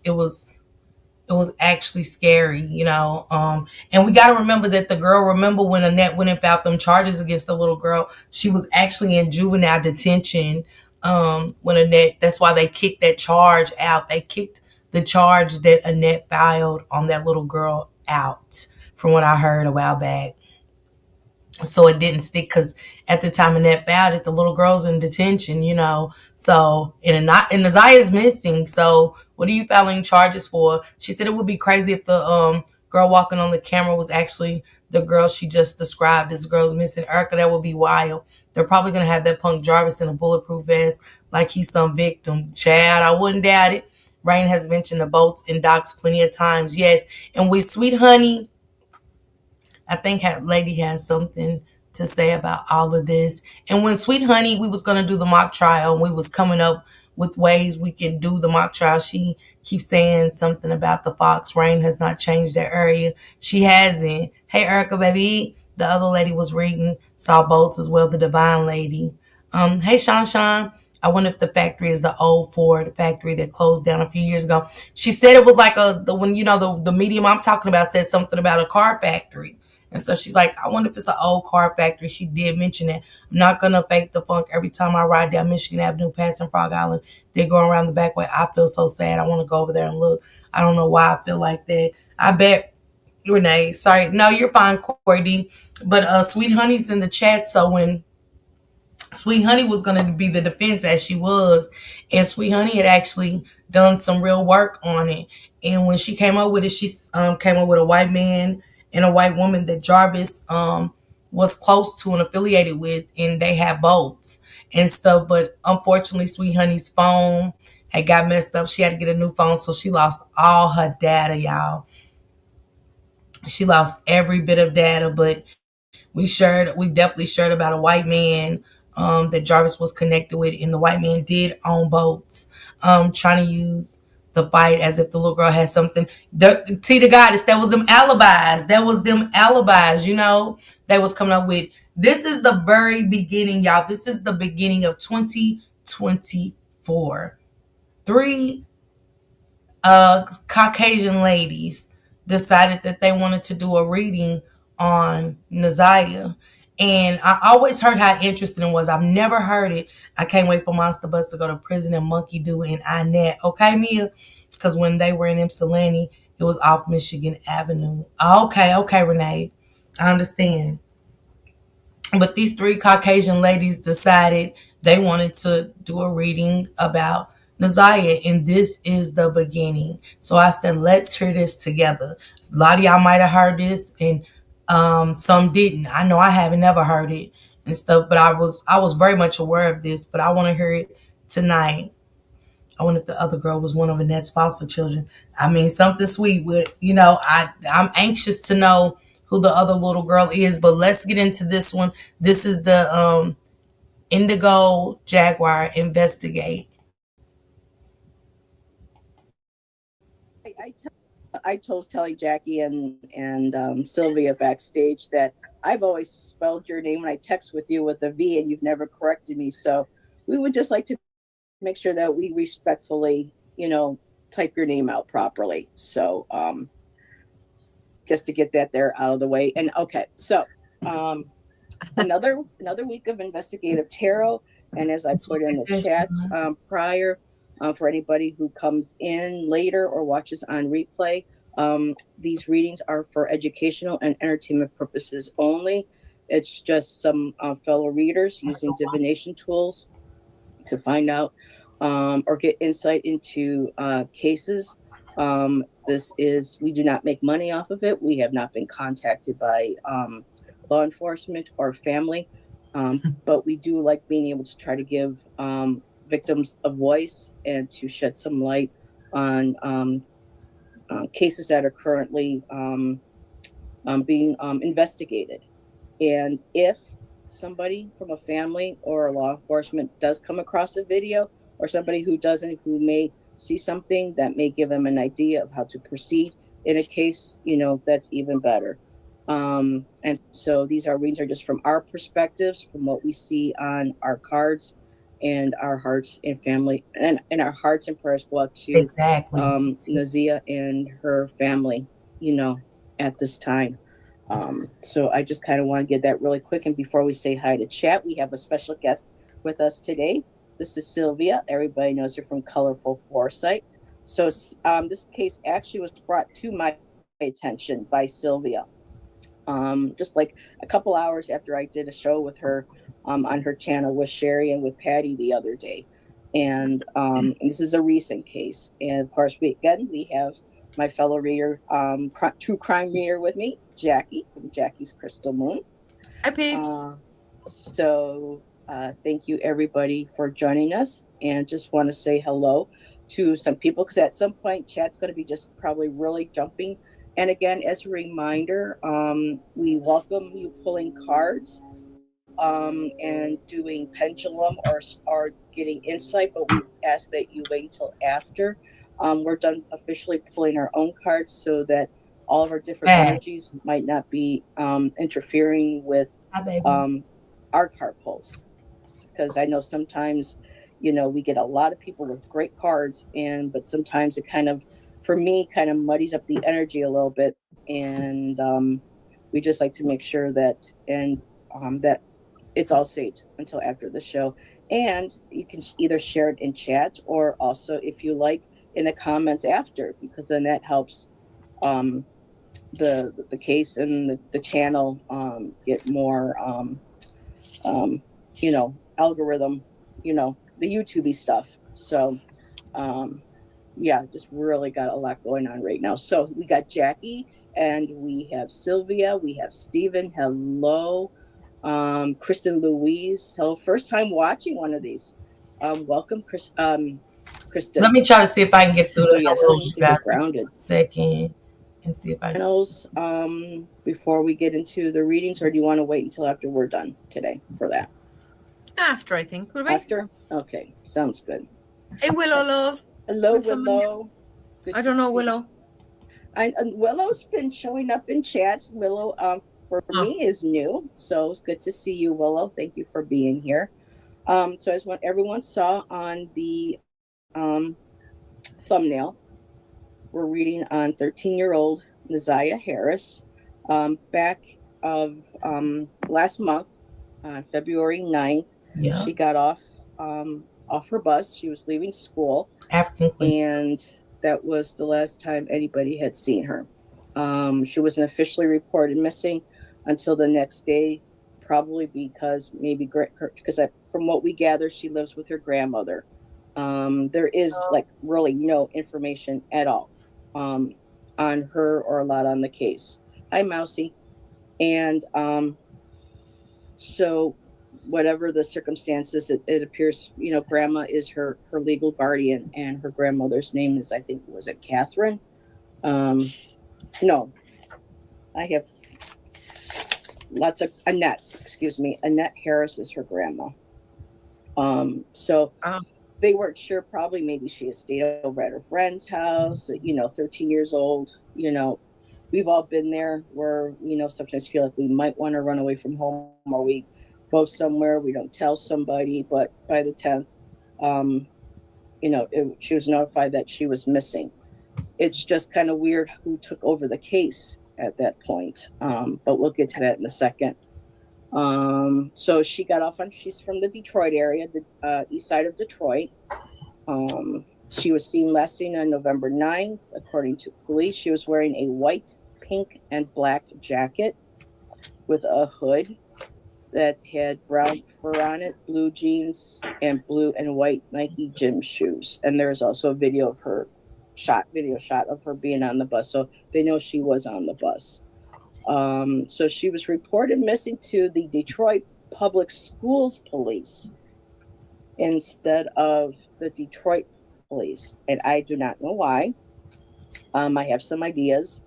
actually scary, you know. And we got to remember that the girl. Remember when Annette went and filed them charges against the little girl? She was actually in juvenile detention. When Annette, that's why they kicked that charge out. They kicked the charge that Annette filed on that little girl out, from what I heard a while back. So it didn't stick because at the time Annette found it, the little girl's in detention, you know. So and Naziah's missing. So what are you filing charges for? She said it would be crazy if the girl walking on the camera was actually the girl she just described. This girl's missing. Erica, that would be wild. They're probably gonna have that punk Jarvis in a bulletproof vest like he's some victim. Chad, I wouldn't doubt it. Rain has mentioned the boats and docks plenty of times. Yes, and with Sweet Honey, I think Lady has something to say about all of this. And when Sweet Honey, we was gonna do the mock trial, and we was coming up with ways we can do the mock trial. She keeps saying something about the Fox. Rain has not changed that area. She hasn't. Hey, Erica, baby. The other lady was reading, saw boats as well. The Divine Lady. Hey, Sean. I wonder if the factory is the old Ford factory that closed down a few years ago. She said it was like the when you know the medium I'm talking about said something about a car factory. And so she's like, I wonder if it's an old car factory. She did mention that. I'm not going to fake the funk every time I ride down Michigan Avenue, passing Frog Island. They're going around the back way. I feel so sad. I want to go over there and look. I don't know why I feel like that. I bet, Renee, sorry. No, you're fine, Cordy. But Sweet Honey's in the chat. So when Sweet Honey was going to be the defense as she was, and Sweet Honey had actually done some real work on it. And when she came up with it, she came up with a white man and a white woman that Jarvis was close to and affiliated with, and they had boats and stuff. But unfortunately, Sweet Honey's phone had got messed up. She had to get a new phone, so she lost all her data, y'all. She lost every bit of data, but we definitely shared about a white man that Jarvis was connected with, and the white man did own boats, trying to use the fight as if the little girl had something. The goddess, that was them alibis. That was them alibis, you know, they was coming up with. This is the very beginning, y'all. This is the beginning of 2024. Three Caucasian ladies decided that they wanted to do a reading on Naziah. And I always heard how interesting it was. I've never heard it. I can't wait for Monster Bus to go to prison and Monkey Do and Inette. Okay, Mia? Because when they were in Ypsilanti, it was off Michigan Avenue. Okay, Renee. I understand. But these three Caucasian ladies decided they wanted to do a reading about Naziah, and this is the beginning. So I said, let's hear this together. A lot of y'all might have heard this, and some didn't. I know I haven't never heard it and stuff, but I was very much aware of this, but I want to hear it tonight. I wonder if the other girl was one of Annette's foster children. I mean, something sweet with, you know, I'm anxious to know who the other little girl is, but let's get into this one. This is the Indigo Jaguar investigate. I told telling Jackie and Sylvia backstage that I've always spelled your name when I text with you with a V, and you've never corrected me. So we would just like to make sure that we respectfully, type your name out properly. So just to get that there out of the way. And okay, so another week of investigative tarot, and as I put in the chat prior, for anybody who comes in later or watches on replay, these readings are for educational and entertainment purposes only. It's just some fellow readers using divination tools to find out or get insight into cases. We do not make money off of it. We have not been contacted by law enforcement or family, but we do like being able to try to give victims a voice and to shed some light on cases that are currently being investigated. And if somebody from a family or law enforcement does come across a video, or somebody who doesn't, who may see something that may give them an idea of how to proceed in a case, that's even better. And so these readings are just from our perspectives, from what we see on our cards, and our hearts and family, and our hearts and prayers go out to exactly Nazia and her family, at this time. So I just kind of want to get that really quick. And before we say hi to chat, we have a special guest with us today. This is Sylvia. Everybody knows her from Colorful Foresight. So this case actually was brought to my attention by Sylvia. Just like a couple hours after I did a show with her on her channel with Sherry and with Patty the other day. And this is a recent case. And of course, we have my fellow reader, true crime reader with me, Jackie, from Jackie's Crystal Moon. Hi, peeps. So thank you, everybody, for joining us. And just want to say hello to some people, because at some point, chat's going to be just probably really jumping. And again, as a reminder, we welcome you pulling cards and doing pendulum or getting insight, but we ask that you wait until after we're done officially pulling our own cards, so that all of our different energies might not be interfering with our card pulls. Because I know sometimes, we get a lot of people with great cards, but sometimes it kind of muddies up the energy a little bit. And we just like to make sure that that it's all saved until after the show. And you can either share it in chat, or also, if you like, in the comments after, because then that helps the case and the channel get more algorithm, the YouTube-y stuff. So just really got a lot going on right now. So we got Jackie, and we have Sylvia, we have Stephen. Hello. Kristen Louise. Hello. First time watching one of these. Welcome, Kristen. Let me try to see if I can get through the grounded second and see if I can. Before we get into the readings, or do you want to wait until after we're done today for that? After, I think. After? Okay, sounds good. Hey, Willow, love. Hello, Willow. I don't know, Willow. Willow's been showing up in chats. Willow, for me, is new, so it's good to see you, Willow. Thank you for being here. So as what everyone saw on the thumbnail, we're reading on 13-year-old Nazia Harris. Back of last month, on February 9th, she got off her bus. She was leaving school. African Queen. And that was the last time anybody had seen her. She wasn't officially reported missing until the next day, probably because from what we gather, she lives with her grandmother. There is really no information at all on her, or a lot on the case. Hi, Mousy. And so whatever the circumstances, it appears, grandma is her legal guardian, and her grandmother's name is, I think, was it Catherine? No, I have lots of Annette. Excuse me, Annette Harris is her grandma. So Um, they weren't sure, probably maybe she had stayed over at her friend's house, 13 years old. We've all been there where, sometimes feel like we might want to run away from home, or we go somewhere, we don't tell somebody, but by the 10th, she was notified that she was missing. It's just kind of weird who took over the case at that point. But we'll get to that in a second. So she got off she's from the Detroit area, the east side of Detroit. She was last seen on November 9th. According to police, she was wearing a white, pink, and black jacket with a hood that had brown fur on it, blue jeans, and blue and white Nike gym shoes. And there's also a video shot of her being on the bus. So they know she was on the bus. So she was reported missing to the Detroit Public Schools Police instead of the Detroit Police. And I do not know why. I have some ideas.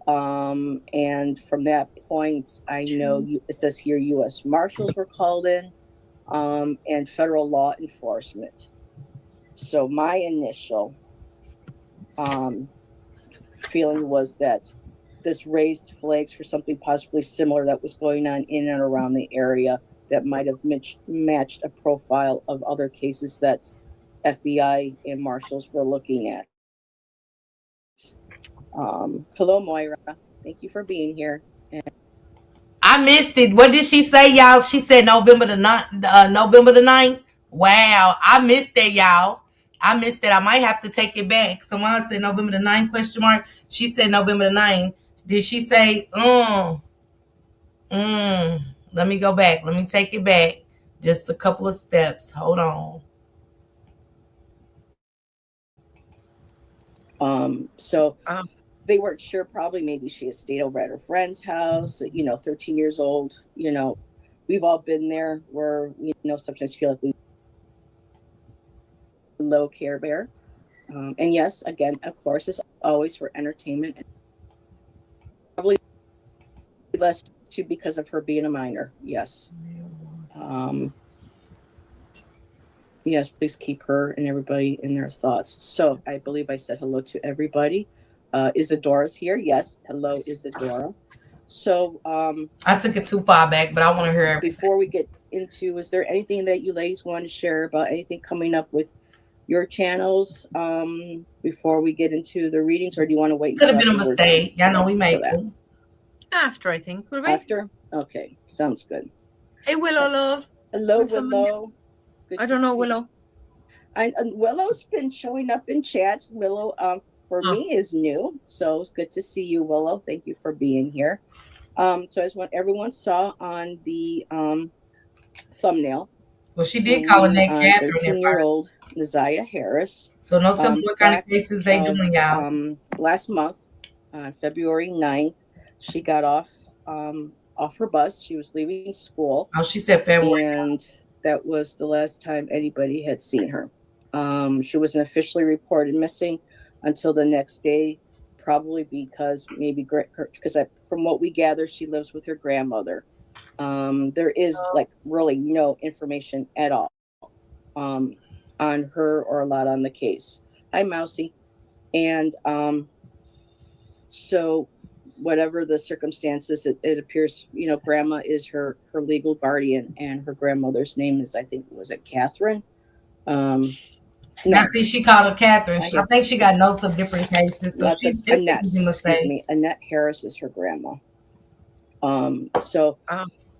And from that point, I know it says here U.S. Marshals were called in, and federal law enforcement. So my initial feeling was that this raised flags for something possibly similar that was going on in and around the area that might have matched a profile of other cases that FBI and marshals were looking at. Hello, Moira. Thank you for being here. I missed it. What did she say, y'all? She said November the 9th. November the 9th. Wow. I missed that, y'all. I missed that. I might have to take it back. Someone said November the 9th, question mark. She said November the 9th. Did she say, let me go back. Let me take it back. Just a couple of steps. Hold on. So they weren't sure, probably maybe she had stayed over at her friend's house, 13 years old. We've all been there where, sometimes feel like we low Care Bear. And yes, again, of course, it's always for entertainment. Probably less too because of her being a minor. Yes. Yes, please keep her and everybody in their thoughts. So I believe I said hello to everybody. Isadora's here. Yes. Hello, Isadora. So I took it too far back, but I want to hear everything. Before we get into, is there anything that you ladies want to share about anything coming up with your channels before we get into the readings, or do you want to wait? Could have been a mistake. Y'all know we made it. After, I think. Will we? After? Okay. Sounds good. Hey, Willow, love. Hello, Willow. I don't know, Willow. Willow's been showing up in chats. Willow, for me, is new. So it's good to see you, Willow. Thank you for being here. So as what everyone saw on the thumbnail. Well, she did call her name Catherine. 13-year-old Naziah Harris. So no telling what kind of cases they doing, y'all. Last month, February 9th, she got off her bus. She was leaving school. Oh, she said February. And that was the last time anybody had seen her. She wasn't officially reported missing until the next day, probably because from what we gather, she lives with her grandmother. There is really no information at all on her or a lot on the case. Hi, Mousy. And so whatever the circumstances, it appears, grandma is her legal guardian, and her grandmother's name is, I think, was it Catherine? Now, see, she called her Catherine. I think she got notes of different cases. So Annette Harris is her grandma. So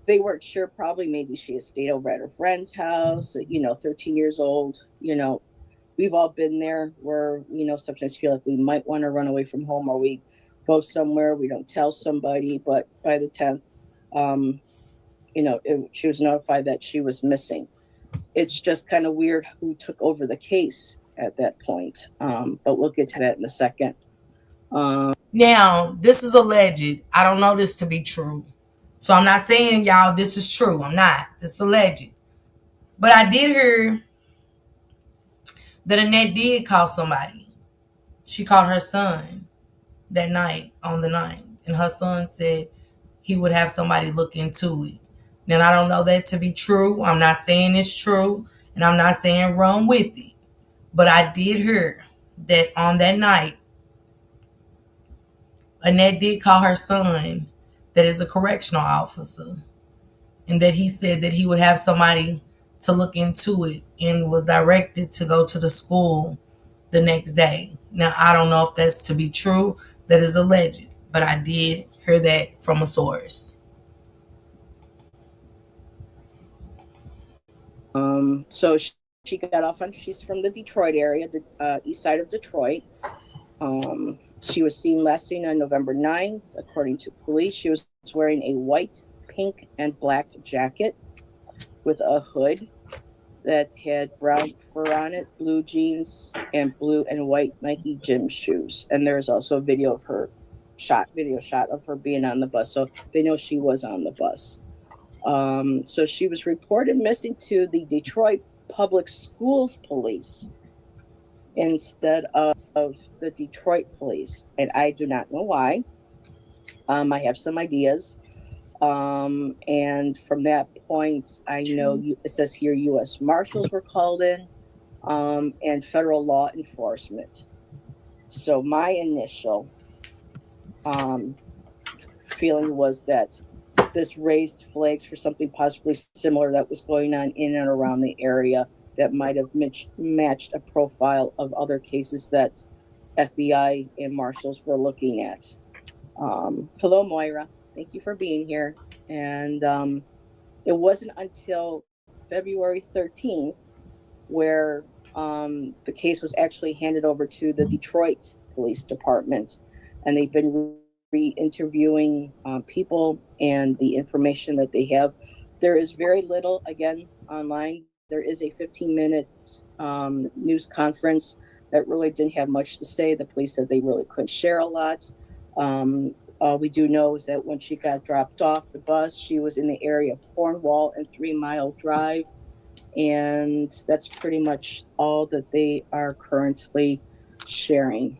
they weren't sure, probably maybe she had stayed over at her friend's house, 13 years old. We've all been there where, sometimes feel like we might want to run away from home, or we go somewhere, we don't tell somebody, but by the 10th, she was notified that she was missing. It's just kind of weird who took over the case at that point. But we'll get to that in a second. Now, this is alleged. I don't know this to be true. So I'm not saying, y'all, this is true. I'm not. This is alleged. But I did hear that Annette did call somebody. She called her son that night on the 9th. And her son said he would have somebody look into it. Now, I don't know that to be true. I'm not saying it's true. And I'm not saying run with it, but I did hear that on that night, Annette did call her son, that is a correctional officer, and that he said that he would have somebody to look into it and was directed to go to the school the next day. Now, I don't know if that's to be true, that is alleged, but I did hear that from a source. So she got off on, she's from the Detroit area, the east side of Detroit. She was last seen on November 9th. According to police, she was wearing a white, pink, and black jacket with a hood that had brown fur on it, blue jeans, and blue and white Nike gym shoes. And there's also a video of her video shot of her being on the bus. So they know she was on the bus. So she was reported missing to the Detroit Public Schools Police instead of the Detroit Police. And I do not know why. I have some ideas. And from that point, I know it says here U.S. Marshals were called in, and federal law enforcement. So my initial feeling was that this raised flags for something possibly similar that was going on in and around the area that might have matched a profile of other cases that FBI and marshals were looking at. Hello, Moira. Thank you for being here. And it wasn't until February 13th where the case was actually handed over to the Detroit Police Department. And they've been re-interviewing people and the information that they have. There is very little, again, online. There is a 15-minute news conference that really didn't have much to say. The police said they really couldn't share a lot. All we do know is that when she got dropped off the bus, she was in the area of Cornwall and 3 Mile Drive. And that's pretty much all that they are currently sharing.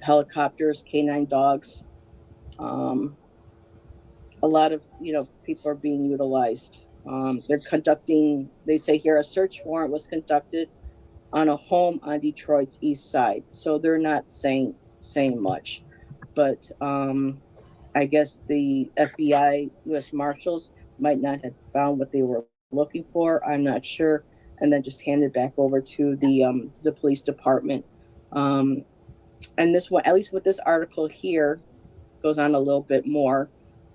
Helicopters, canine dogs. A lot of, people are being utilized. They're conducting, they say here, a search warrant was conducted on a home on Detroit's east side. So they're not saying much. But I guess the FBI, U.S. Marshals might not have found what they were looking for. I'm not sure. And then just handed back over to the police department. And this one, at least with this article here, goes on a little bit more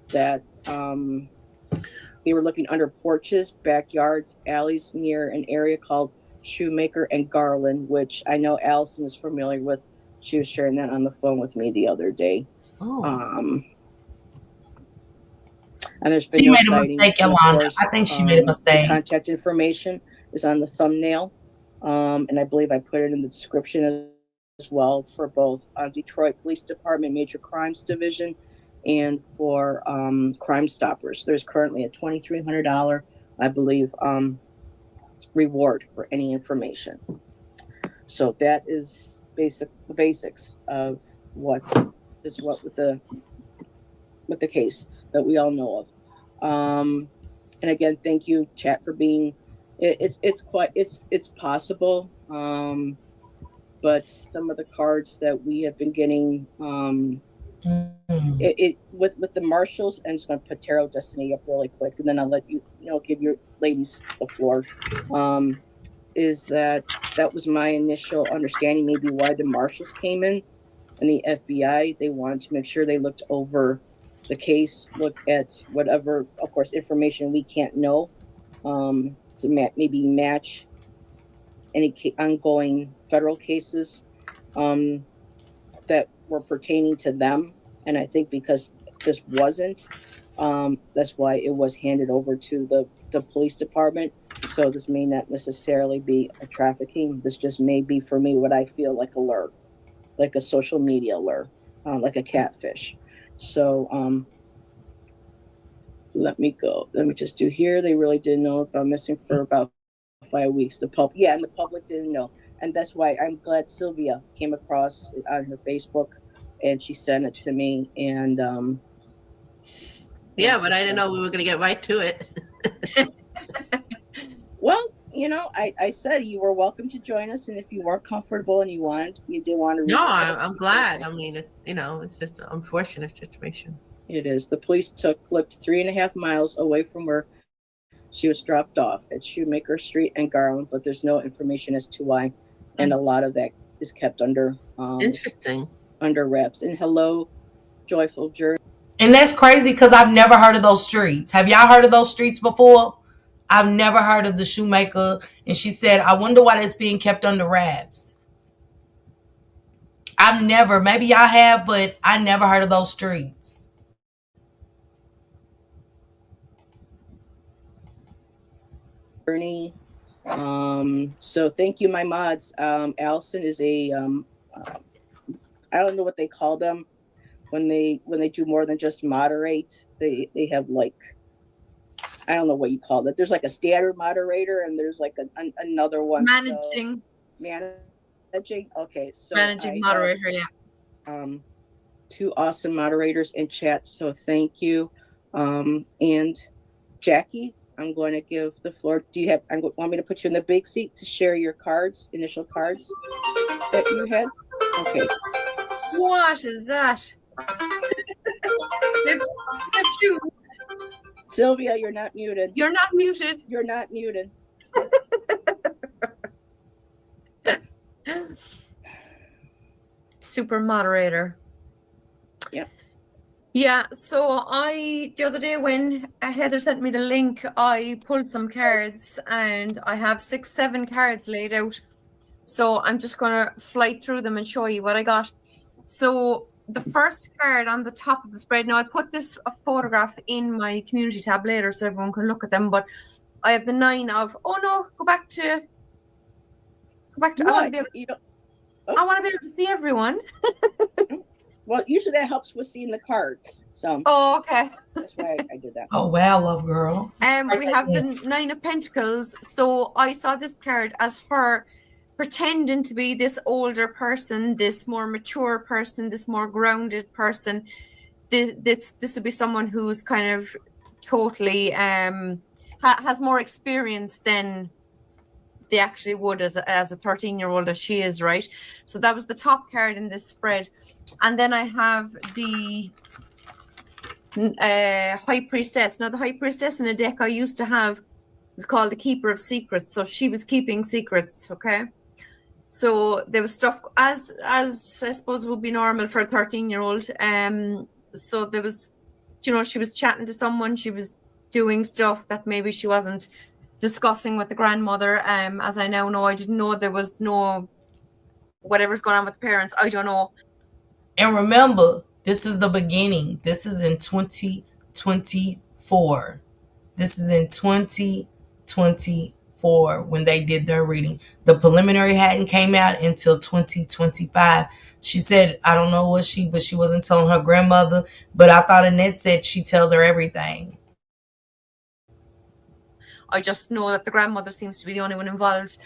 that they were looking under porches, backyards, alleys near an area called Shoemaker and Garland, which I know Allison is familiar with. She was sharing that on the phone with me the other day. Oh. And there's been She no made a sightings. mistake, Yolanda. I think she made a mistake. The contact information is on the thumbnail. And I believe I put it in the description as well for both Detroit Police Department Major Crimes Division and for Crime Stoppers. There's currently a $2,300, I believe, reward for any information. So that is the basics of what with the case that we all know of. And again, thank you, chat, for being. It's possible, but some of the cards that we have been getting, with the marshals. I'm just going to put Tarot Destiny up really quick, and then I'll let you give your ladies the floor. Is that was my initial understanding, maybe why the marshals came in and the FBI. They wanted to make sure they looked over the case, look at whatever, of course, information we can't know, to maybe match any ongoing federal cases that were pertaining to them. And I think because this wasn't, that's why it was handed over to the police department. So this may not necessarily be a trafficking. This just may be, for me, what I feel like a lure, like a social media lure, like a catfish. So let me just do here. They really didn't know about missing for about 5 weeks. And the public didn't know. And that's why I'm glad Sylvia came across it on her Facebook and she sent it to me. And yeah, but I didn't know we were going to get right to it. Well, I said you were welcome to join us, and if you weren't comfortable and you didn't want to. No, I'm glad. I mean, it's just an unfortunate situation. It is. The police clipped 3.5 miles away from where she was dropped off at Shoemaker Street and Garland, but there's no information as to why, and a lot of that is kept under Interesting. Under wraps. And hello, Joyful Journey. And that's crazy because I've never heard of those streets. Have y'all heard of those streets before? I've never heard of the Shoemaker. And she said, I wonder why that's being kept under wraps. Maybe y'all have, but I never heard of those streets. Journey. So thank you, my mods. Allison is a I don't know what they call them when they do more than just moderate. They have like, I don't know what you call it. There's like a standard moderator and there's like another one. Managing. Managing. Okay, so Managing moderator, yeah. 2 awesome moderators in chat, so thank you. And Jackie, I'm going to give the floor. Want me to put you in the big seat to share your initial cards that you had? Okay. What is that? Sylvia, you're not muted. You're not muted. You're not muted. Super moderator. Yeah. Yeah, so the other day when Heather sent me the link, I pulled some cards and I have 6-7 cards laid out. So I'm just going to fly through them and show you what I got. So the first card on the top of the spread, now I put this photograph in my community tab later so everyone can look at them, but I have the 9 of, oh no, go back to, What? I want to be able to see everyone. Well, usually that helps with seeing the cards. So Oh, okay. that's why I did that. Oh, wow, love girl. We have the 9 of Pentacles. So I saw this card as her pretending to be this older person, this more mature person, this more grounded person. This would be someone who's kind of totally has more experience than they actually would as a 13-year-old as she is, right? So that was the top card in this spread. And then I have the High Priestess. Now the High Priestess in a deck I used to have was called the Keeper of Secrets. So she was keeping secrets, okay? So there was stuff as I suppose would be normal for a 13-year-old. So there was, she was chatting to someone, she was doing stuff that maybe she wasn't discussing with the grandmother. As I now know, I didn't know there was no whatever's going on with the parents. I don't know. And remember, this is the beginning. This is in 2024. This is in 2024 when they did their reading. The preliminary hadn't came out until 2025. She said, I don't know but she wasn't telling her grandmother. But I thought Annette said she tells her everything. I just know that the grandmother seems to be the only one involved.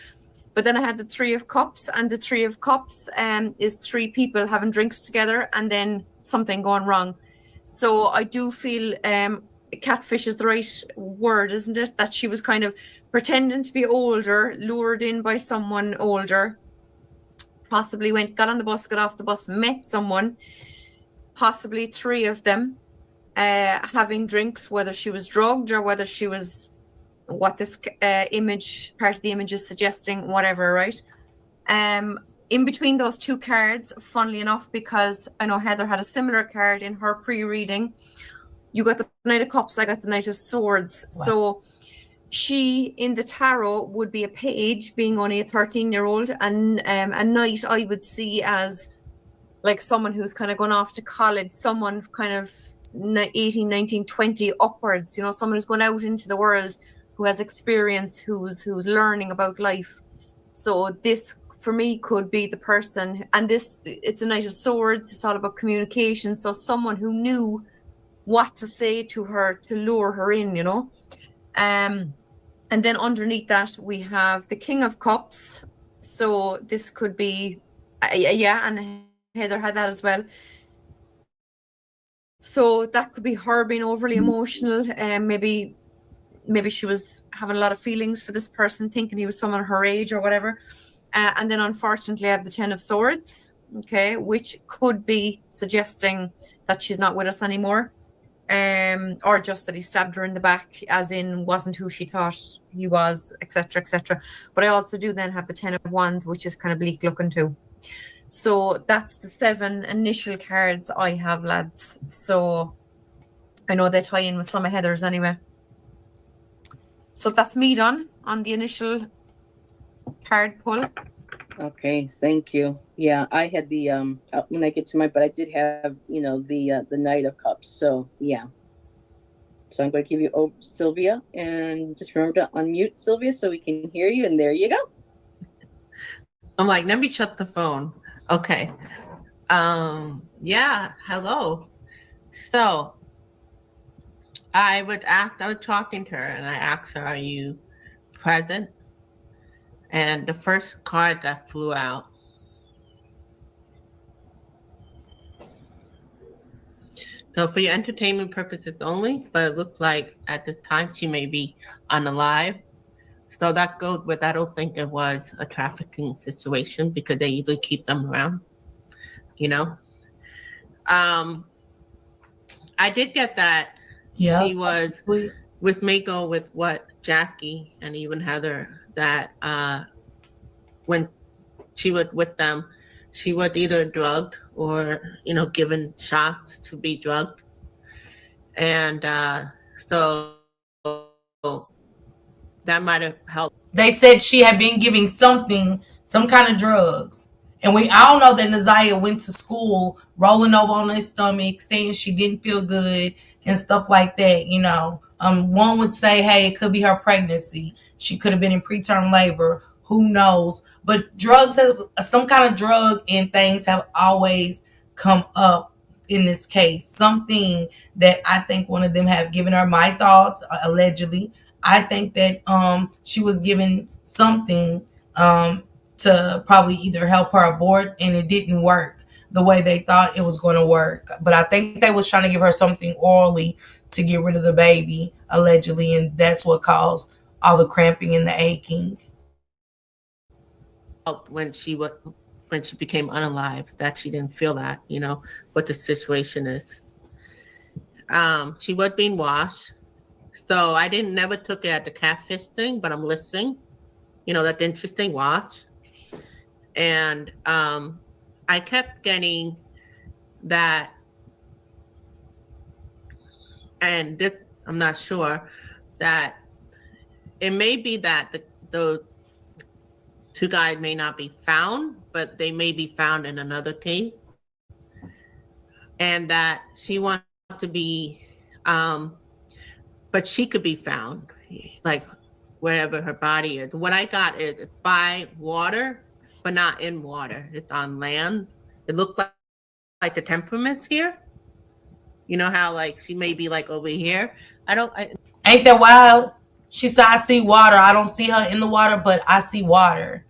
But then I had the 3 of Cups, and the 3 of Cups is 3 people having drinks together and then something going wrong. So I do feel catfish is the right word, isn't it? That she was kind of pretending to be older, lured in by someone older, possibly got on the bus, got off the bus, met someone, possibly 3 of them having drinks, whether she was drugged or whether she was what this part of the image is suggesting, whatever, right? In between those 2 cards, funnily enough, because I know Heather had a similar card in her pre-reading, you got the Knight of Cups, I got the Knight of Swords. Wow. So she, in the tarot, would be a page, being only a 13-year-old, and a knight I would see as like someone who's kind of gone off to college, someone kind of 18, 19, 20 upwards, someone who's going out into the world, who has experience, who's learning about life. So this, for me, could be the person. And it's a Knight of Swords. It's all about communication. So someone who knew what to say to her to lure her in, And then underneath that, we have the King of Cups. So this could be, and Heather had that as well. So that could be her being overly emotional, maybe maybe she was having a lot of feelings for this person, thinking he was someone her age or whatever. And then unfortunately I have the 10 of Swords, okay, which could be suggesting that she's not with us anymore, or just that he stabbed her in the back, as in wasn't who she thought he was, etc., etc. But I also do then have the 10 of Wands, which is kind of bleak looking too. So that's the 7 initial cards I have, lads. So I know they tie in with some of Heather's anyway. So that's me done on the initial card pull. Okay, thank you. Yeah, I had the when I get to my, but I did have, you know, the Knight of Cups. So yeah. So I'm going to give you over Sylvia, and just remember to unmute Sylvia so we can hear you. And there you go. I'm like, let me shut the phone. Okay. Yeah. Hello. So I was talking to her, and I asked her, "Are you present?" And the first card that flew out, so for your entertainment purposes only, but it looked like at this time she may be unalive. So that goes with, I don't think it was a trafficking situation, because they usually keep them around, you know. I did get that she was with Mako, with what Jackie and even Heather, that when she was with them, she was either drugged or, you know, given shots to be drugged. And so that might have helped. They said she had been giving something, some kind of drugs. And we all know that Naziah went to school rolling over on her stomach, saying she didn't feel good and stuff like that. You know, one would say, hey, it could be her pregnancy. She could have been in preterm labor. Who knows? But drugs have, some kind of drug and things have always come up in this case. Something that I think one of them have given her, my thoughts, allegedly. I think that she was given something to probably either help her abort, and it didn't work the way they thought it was going to work. But I think they was trying to give her something orally to get rid of the baby, allegedly, and that's what caused all the cramping and the aching. When she became unalive, that she didn't feel that, you know, what the situation is. She was being washed. So I never took it at the catfish thing, but I'm listening. You know, that's interesting. Watch. And I kept getting that, and this, I'm not sure, that it may be that the two guys may not be found, but they may be found in another case. And that she wants to be, but she could be found, like wherever her body is. What I got is by water, but not in water. It's on land. It looked like the temperaments here. You know how like she may be like over here. Ain't that wild? She said, I see water. I don't see her in the water, but I see water.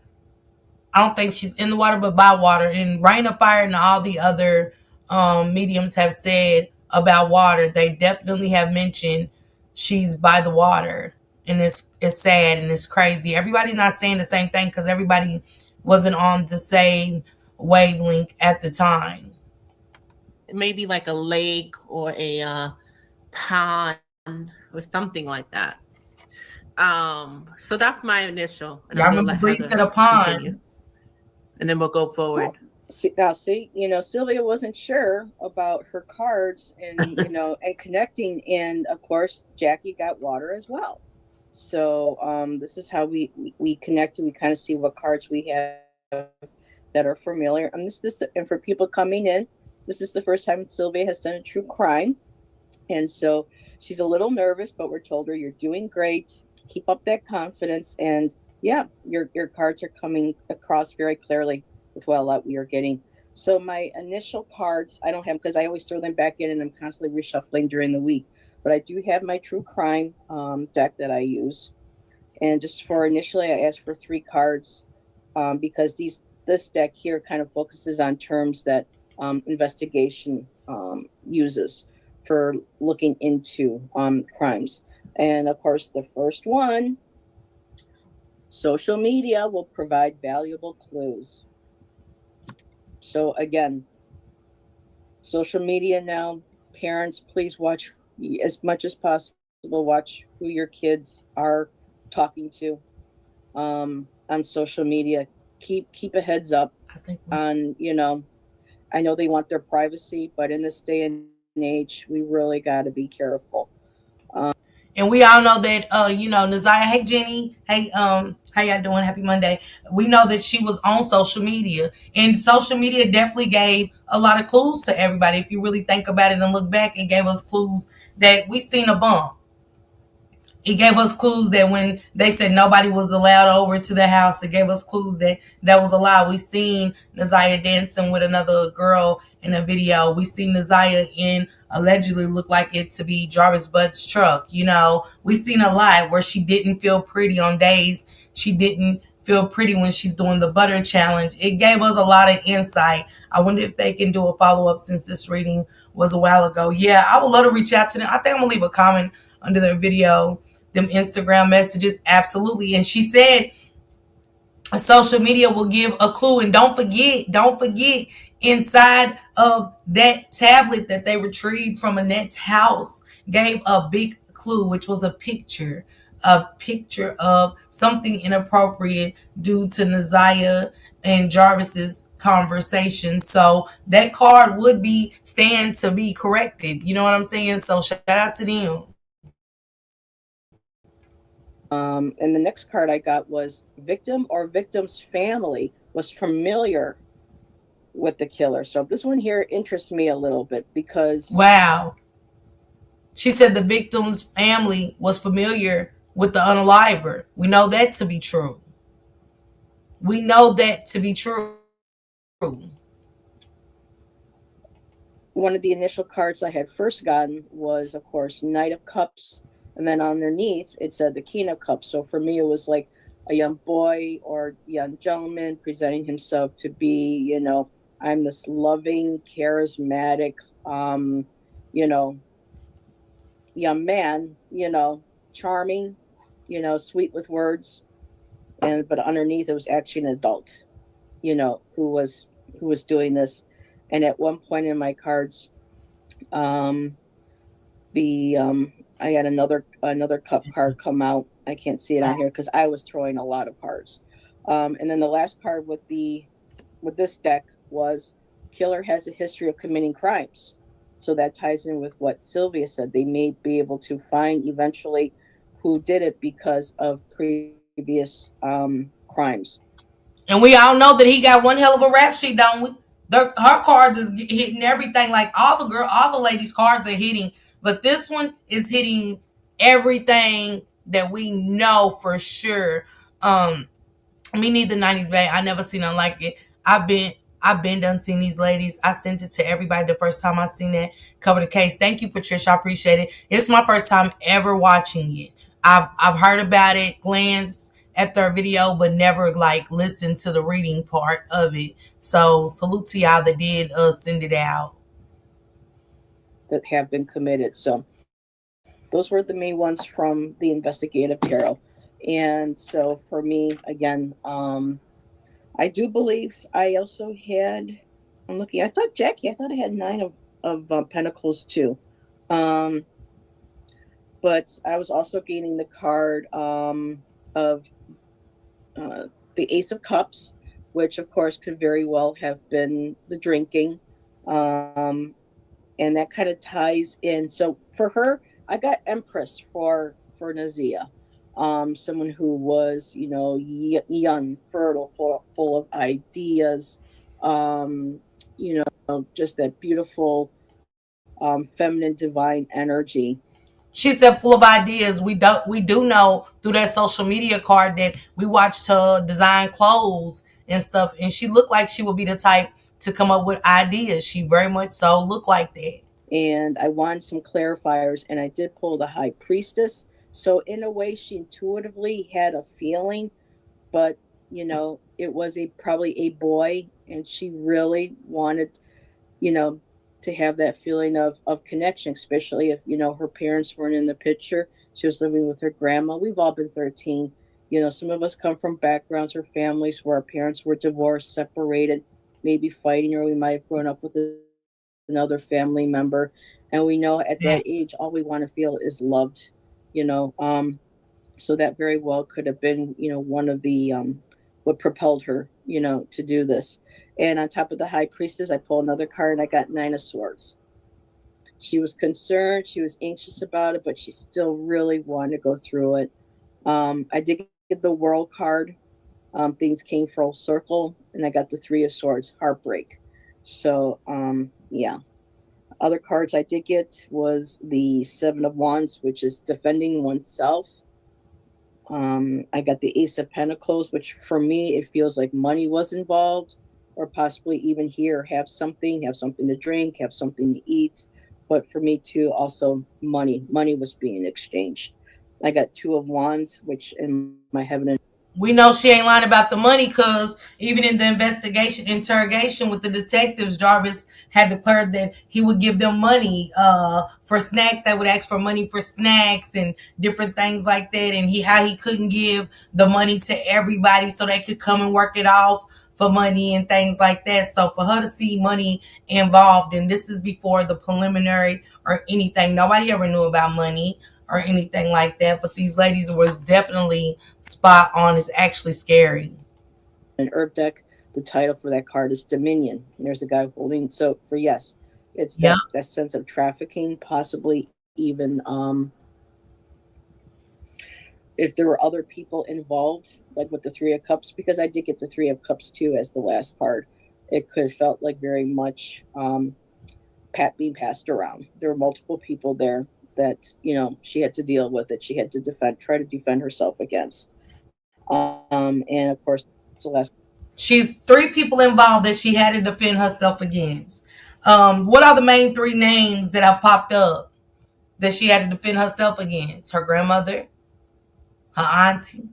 I don't think she's in the water, but by water. And Rain of Fire and all the other mediums have said about water. They definitely have mentioned she's by the water. And it's sad and it's crazy. Everybody's not saying the same thing because everybody wasn't on the same wavelength at the time. It may be like a lake or a pond or something like that. So that's my initial. And I remember Bree said a pond. Continue. And then we'll go forward. See, you know, Sylvia wasn't sure about her cards and, you know, and connecting. And of course, Jackie got water as well. So this is how we connect, and we kind of see what cards we have that are familiar. And and for people coming in, this is the first time Sylvia has done a true crime. And so she's a little nervous, but we're told her, you're doing great. Keep up that confidence. And yeah, your cards are coming across very clearly with what we are getting. So my initial cards, I don't have, because I always throw them back in and I'm constantly reshuffling during the week. But I do have my true crime deck that I use. And just for initially, I asked for 3 cards because this deck here kind of focuses on terms that investigation uses for looking into crimes. And of course, the first one, social media will provide valuable clues. So again, social media now, parents, please watch as much as possible, watch who your kids are talking to on social media. Keep a heads up I think on, I know they want their privacy, but in this day and age, we really got to be careful. and we all know that Naziah, hey Jenny, hey how y'all doing? Happy Monday. We know that she was on social media, and social media definitely gave a lot of clues to everybody. If you really think about it and look back, it gave us clues that we seen a bump. It gave us clues that when they said nobody was allowed over to the house, it gave us clues that that was a lie. We seen Naziah dancing with another girl in a video. We seen Naziah in allegedly look like it to be Jarvis Butt's truck. We seen a lot where she didn't feel pretty on days. She didn't feel pretty when she's doing the butter challenge. It gave us a lot of insight. I wonder if they can do a follow-up since this reading was a while ago. Yeah, I would love to reach out to them. I think I'm gonna leave a comment under their video, them Instagram messages. Absolutely. And she said social media will give a clue. And don't forget, inside of that tablet that they retrieved from Annette's house gave a big clue, which was a picture of something inappropriate due to Naziah and Jarvis's conversation. So that card would stand to be corrected. You know what I'm saying? So shout out to them. And the next card I got was victim or victim's family was familiar with the killer. So this one here interests me a little bit because wow. She said the victim's family was familiar with the unaliver. We know that to be true. We know that to be true. One of the initial cards I had first gotten was, of course, Knight of Cups. And then underneath, it said the King of Cups. So for me, it was like a young boy or young gentleman presenting himself to be, I'm this loving, charismatic, young man, charming, sweet with words. But underneath, it was actually an adult, who was doing this. And at one point in my cards, I had another cup card come out. I can't see it on here because I was throwing a lot of cards. And then the last card with this deck was killer has a history of committing crimes. So that ties in with what Sylvia said. They may be able to find eventually who did it because of previous crimes. And we all know that he got one hell of a rap sheet, don't we? Her cards is hitting everything. Like all the ladies' cards are hitting, but this one is hitting everything that we know for sure. Me neither. 90s bag. I never seen nothing like it. I've been done seeing these ladies. I sent it to everybody the first time I seen that cover the case. Thank you, Patricia. I appreciate it. It's my first time ever watching it. I've heard about it, glanced at their video, but never listened to the reading part of it. So salute to y'all that did send it out. That have been committed. So those were the main ones from the investigative tarot. And so for me, again, I do believe I also had, I'm looking, I thought I had 9 of Pentacles too. But I was also gaining the card of the Ace of Cups, which of course could very well have been the drinking. And that kind of ties in. So for her, I got Empress for Naziah. Someone who was, young, fertile, full of ideas, just that beautiful, feminine, divine energy. She said full of ideas. We do know through that social media card that we watched her design clothes and stuff, and she looked like she would be the type to come up with ideas. She very much so looked like that. And I wanted some clarifiers, and I did pull the High Priestess. So in a way, she intuitively had a feeling, but it was probably a boy, and she really wanted, to have that feeling of connection, especially if her parents weren't in the picture. She was living with her grandma. We've all been 13. You know, some of us come from backgrounds or families where our parents were divorced, separated, maybe fighting, or we might have grown up with another family member. And we know at Yeah. that age, all we want to feel is loved, you know. So that very well could have been, you know, one of the what propelled her, you know, to do this. And on top of the high priestess, I pull another card and I got Nine of Swords. She was concerned, she was anxious about it, but she still really wanted to go through it. I did get the World card. Things came full circle, and I got the Three of Swords, heartbreak. So, yeah. Other cards I did get was the Seven of Wands, which is defending oneself. I got the Ace of Pentacles, which for me, it feels like money was involved, or possibly even here, have something to drink, have something to eat. But for me too, also money was being exchanged. I got Two of Wands, which in my heaven and We know she ain't lying about the money because even in the interrogation with the detectives, Jarvis had declared that he would give them money for snacks. They would ask for money for snacks and different things like that. And how he couldn't give the money to everybody so they could come and work it off for money and things like that. So for her to see money involved, and this is before the preliminary or anything, nobody ever knew about money or anything like that. But these ladies was definitely spot on. Is actually scary. herb deck, the title for that card is Dominion. And there's a guy holding. So for yes, it's Yeah. that sense of trafficking, possibly even if there were other people involved, like with the Three of Cups, because I did get the Three of Cups too as the last card. It could have felt like very much being passed around. There were multiple people there that, you know, she had to deal with, that she had to try to defend herself against. And of course, the last. She's 3 people involved that she had to defend herself against. What are the main 3 names that have popped up that she had to defend herself against? Her grandmother, her auntie,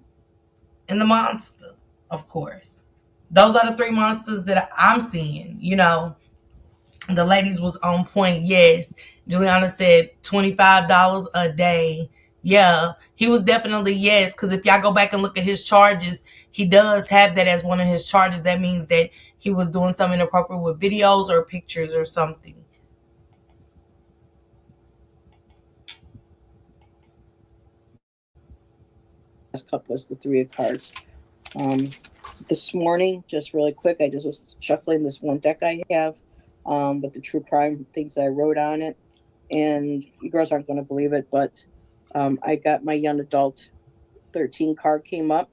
and the monster, of course. Those are the 3 monsters that I'm seeing. You know, the ladies was on point. Yes, Juliana said $25 a day. Yeah, he was definitely yes. Because if y'all go back and look at his charges, he does have that as one of his charges. That means that he was doing something inappropriate with videos or pictures or something. Last cup was the Three of Cards. This morning, just really quick, I just was shuffling this one deck I have with the true crime things that I wrote on it. And you girls aren't going to believe it, but I got my young adult 13 card came up.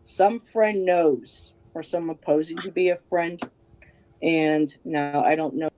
Some friend knows, or someone posing to be a friend. And now I don't know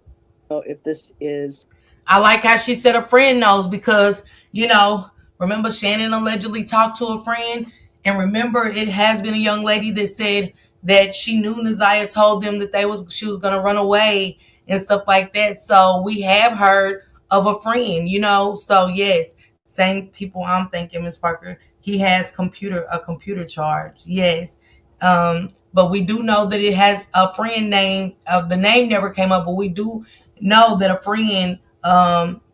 if this is. I like how she said a friend knows because, you know, remember Shannon allegedly talked to a friend? And remember, it has been a young lady that said that she knew Naziah told them that she was going to run away and stuff like that. So we have heard of a friend, you know. So yes, same people I'm thinking, Miss Parker. He has a computer charge. Yes. But we do know that it has a friend name. The name never came up, but we do know that a friend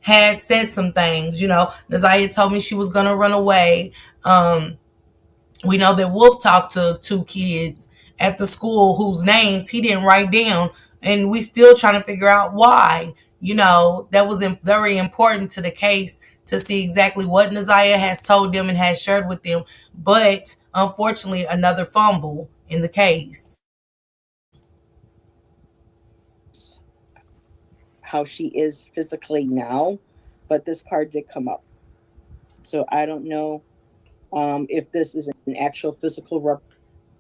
had said some things. You know, Naziah told me she was going to run away. We know that Wolf talked to 2 kids at the school whose names he didn't write down, and we still trying to figure out why. You know, that was very important to the case to see exactly what Naziah has told them and has shared with them. But unfortunately, another fumble in the case. How she is physically now, but this card did come up. So I don't know if this is an actual physical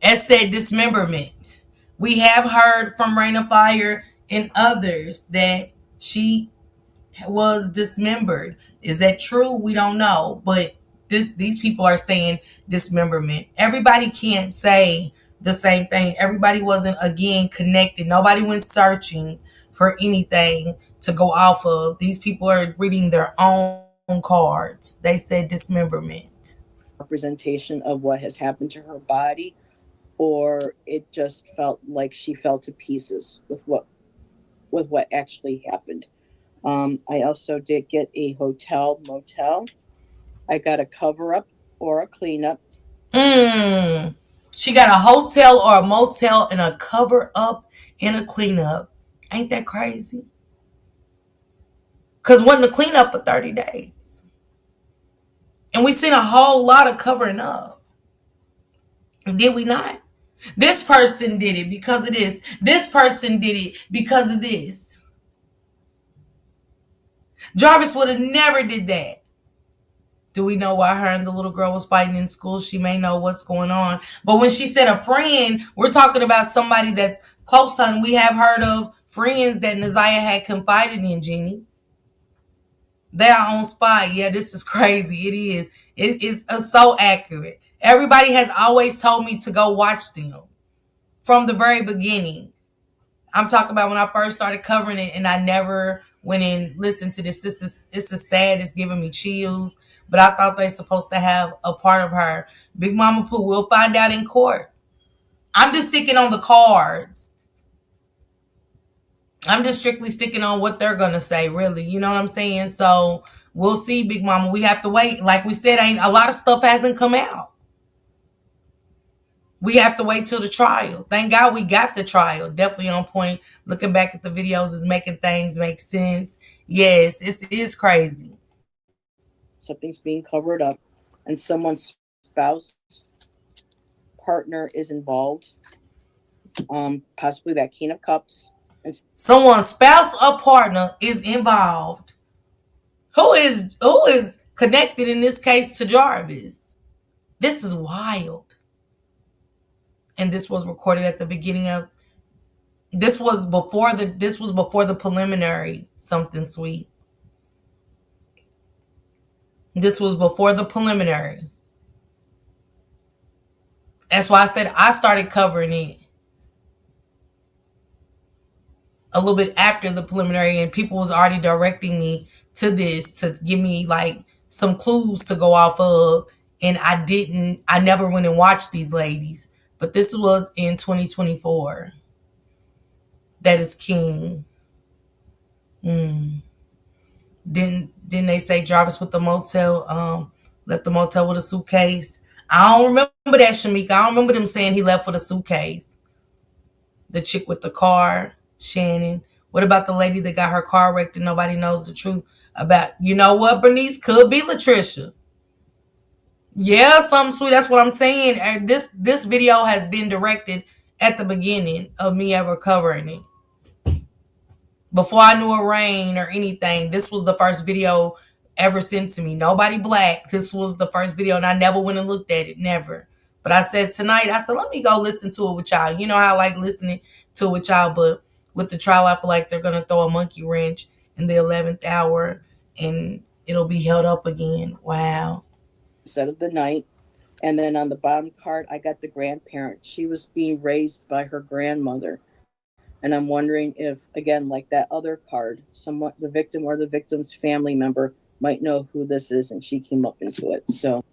As said, dismemberment. We have heard from Rain of Fire and others that she was dismembered. Is that true? We don't know. But these people are saying dismemberment. Everybody can't say the same thing. Everybody wasn't, again, connected. Nobody went searching for anything to go off of. These people are reading their own cards. They said dismemberment. representation of what has happened to her body, or it just felt like she fell to pieces with what actually happened. I also did get a hotel motel. I got a cover up or a cleanup. She got a hotel or a motel and a cover up and a cleanup. Ain't that crazy? Because wasn't a cleanup for 30 days. And we seen a whole lot of covering up. Did we not? This person did it because of this. This person did it because of this. Jarvis would have never did that. Do we know why her and the little girl was fighting in school? She may know what's going on. But when she said a friend, we're talking about somebody that's close to her. We have heard of friends that Naziah had confided in, Jeannie. They are on spot. Yeah, this is crazy. It is. It is so accurate. Everybody has always told me to go watch them from the very beginning. I'm talking about when I first started covering it and I never went and listened to this. This is sad. It's giving me chills. But I thought they're supposed to have a part of her. Big Mama Pooh, we'll find out in court. I'm just sticking on the cards. I'm just strictly sticking on what they're going to say, really. You know what I'm saying? So we'll see, Big Mama. We have to wait. Like we said, ain't a lot of stuff hasn't come out. We have to wait till the trial. Thank God we got the trial. Definitely on point. Looking back at the videos is making things make sense. Yes, it is crazy. Something's being covered up and someone's spouse, partner is involved. Possibly that King of Cups. And someone's spouse or partner is involved. Who is connected in this case to Jarvis? This is wild. And this was recorded at the beginning of this was before the preliminary something sweet. This was before the preliminary. That's why I said I started covering it a little bit after the preliminary, and people was already directing me to this to give me like some clues to go off of. And I never went and watched these ladies. But this was in 2024. That is King. Then they say Jarvis with the motel, left the motel with a suitcase. I don't remember that, Shamika. I don't remember them saying he left with a suitcase. The chick with the car, Shannon. What about the lady that got her car wrecked and nobody knows the truth about? You know what, Bernice? Could be Latricia. Yeah, something sweet. That's what I'm saying. And this video has been directed at the beginning of me ever covering it. Before I knew a Rain or anything, this was the first video ever sent to me. Nobody black. This was the first video, and I never went and looked at it. Never. But I said tonight, let me go listen to it with y'all. You know how I like listening to it with y'all, but with the trial, I feel like they're going to throw a monkey wrench in the 11th hour, and it'll be held up again. Wow. Set of the night. And then on the bottom card, I got the grandparent. She was being raised by her grandmother. And I'm wondering if, again, like that other card, the victim or the victim's family member might know who this is, and she came up into it. So,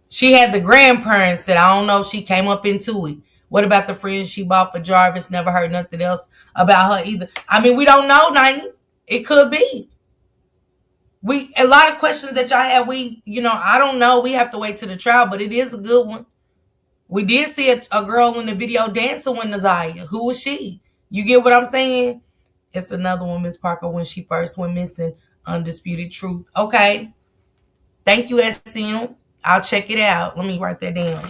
she had the grandparents that I don't know if she came up into it. What about the friends she bought for Jarvis? Never heard nothing else about her either. I mean, we don't know, 90s. It could be. A lot of questions that y'all have, I don't know. We have to wait till the trial, but it is a good one. We did see a girl in the video dancing with Naziah. Who was she? You get what I'm saying? It's another one, Miss Parker, when she first went missing. Undisputed Truth. Okay. Thank you, SM. I'll check it out. Let me write that down.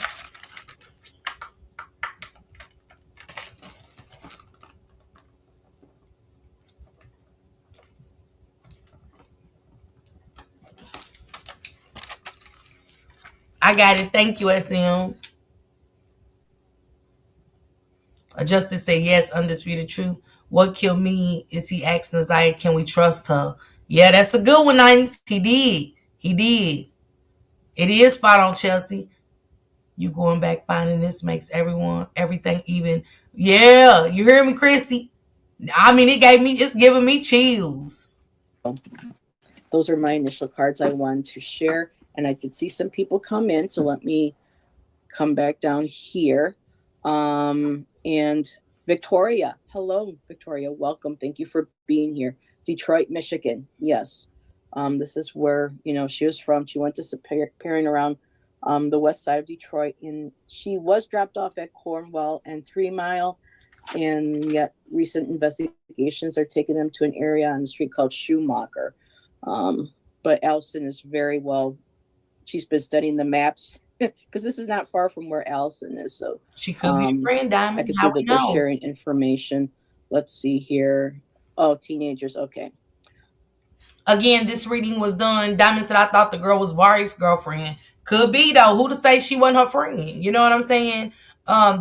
I got it. Thank you, SM. A justice said, yes, undisputed truth. What killed me is he asked Naziah, can we trust her? Yeah, that's a good one, 90s. He did. It is spot on, Chelsea. You going back finding this makes everything even. Yeah, you hear me, Chrissy? I mean, it's giving me chills. Those are my initial cards I wanted to share. And I did see some people come in, so let me come back down here. And Victoria. Hello, Victoria. Welcome. Thank you for being here. Detroit, Michigan. Yes. This is where, she was from. She went to pairing around the west side of Detroit, and she was dropped off at Cornwall and 3 Mile, and yet recent investigations are taking them to an area on the street called Schumacher. But Allison is very well, she's been studying the maps because this is not far from where Allison is. So She could be a friend, Diamond. I can see How we that they're know? sharing information. Let's see here. Oh, teenagers. Okay. Again, this reading was done. Diamond said, I thought the girl was Vari's girlfriend. Could be, though. Who to say she wasn't her friend? You know what I'm saying?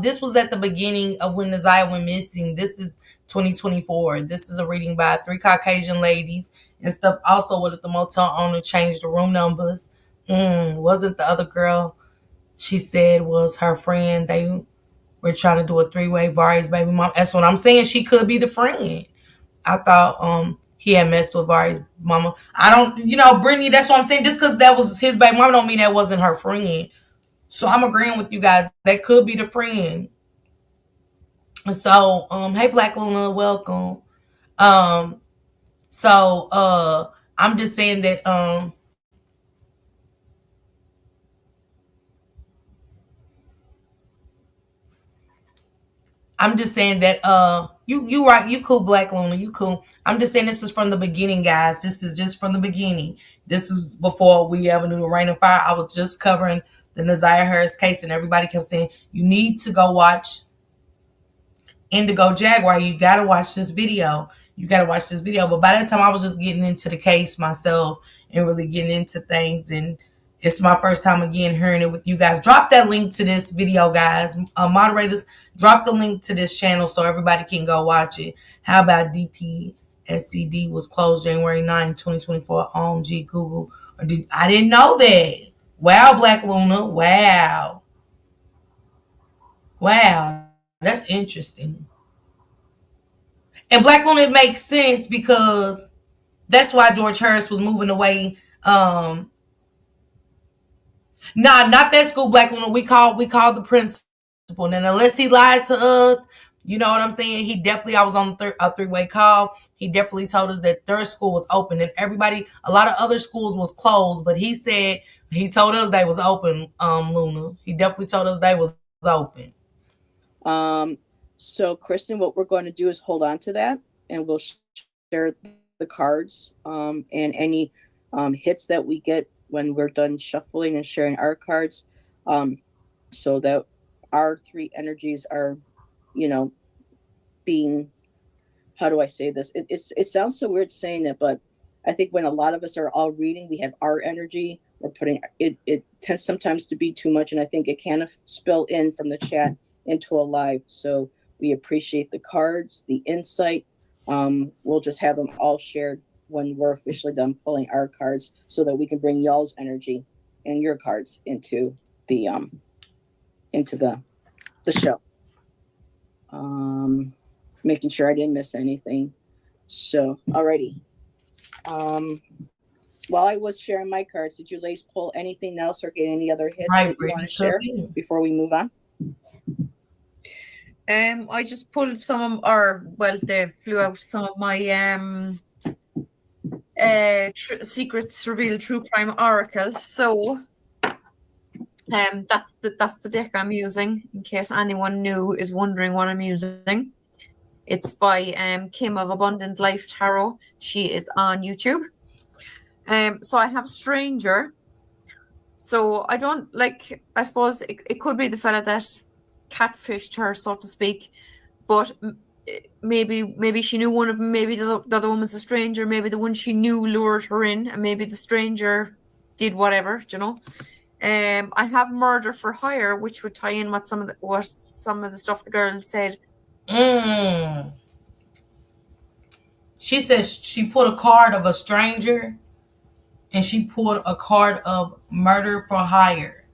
This was at the beginning of when Neziah went missing. This is 2024. This is a reading by 3 Caucasian ladies and stuff. Also, what if the motel owner changed the room numbers? Wasn't the other girl she said was her friend? They were trying to do a 3-way Vari's baby mom. That's what I'm saying. She could be the friend. I thought he had messed with Vari's mama. I don't, Brittany, that's what I'm saying. Just because that was his baby mama don't mean that wasn't her friend. So I'm agreeing with you guys. That could be the friend. So, hey Black Luna, welcome. So I'm just saying that you right, you cool, Black Luna, you cool. I'm just saying this is from the beginning, guys. This is just from the beginning. This is before we ever knew the Rain of Fire. I was just covering the Neziah Harris case, and everybody kept saying you need to go watch Indigo Jaguar. You gotta watch this video. You gotta watch this video. But by that time, I was just getting into the case myself and really getting into things. And it's my first time again hearing it with you guys. Drop that link to this video, guys. Moderators, drop the link to this channel so everybody can go watch it. How about DPSCD was closed January 9, 2024? OMG, Google. I didn't know that. Wow, Black Luna. Wow. Wow. That's interesting. And Black Luna, it makes sense because that's why George Harris was moving away. Not that school, Black Luna. We called the principal. And unless he lied to us, you know what I'm saying? He definitely, I was on a 3-way call. He definitely told us that their school was open and a lot of other schools was closed, but he told us they was open, Luna. He definitely told us they was open. So Kristen, what we're going to do is hold on to that, and we'll share the cards and any hits that we get when we're done shuffling and sharing our cards, so that our 3 energies are, being, how do I say this? It sounds so weird saying it, but I think when a lot of us are all reading, we have our energy. We're putting it tends sometimes to be too much, and I think it can spill in from the chat into a live. So we appreciate the cards, the insight. We'll just have them all shared when we're officially done pulling our cards, so that we can bring y'all's energy and your cards into the show. Making sure I didn't miss anything. So, alrighty. While I was sharing my cards, did you ladies pull anything else or get any other hits that you want to share before we move on? I just pulled they flew out some of my secrets revealed true crime oracle. So that's the deck I'm using, in case anyone new is wondering what I'm using. It's by Kim of Abundant Life Tarot. She is on YouTube. So I have Stranger. So I don't I suppose it could be the fella that catfished her, so to speak, but maybe she knew one of them, maybe the other one was a stranger, maybe the one she knew lured her in, and maybe the stranger did whatever, I have Murder for Hire, which would tie in what some of the stuff the girls said. She says she pulled a card of a stranger and she pulled a card of Murder for Hire.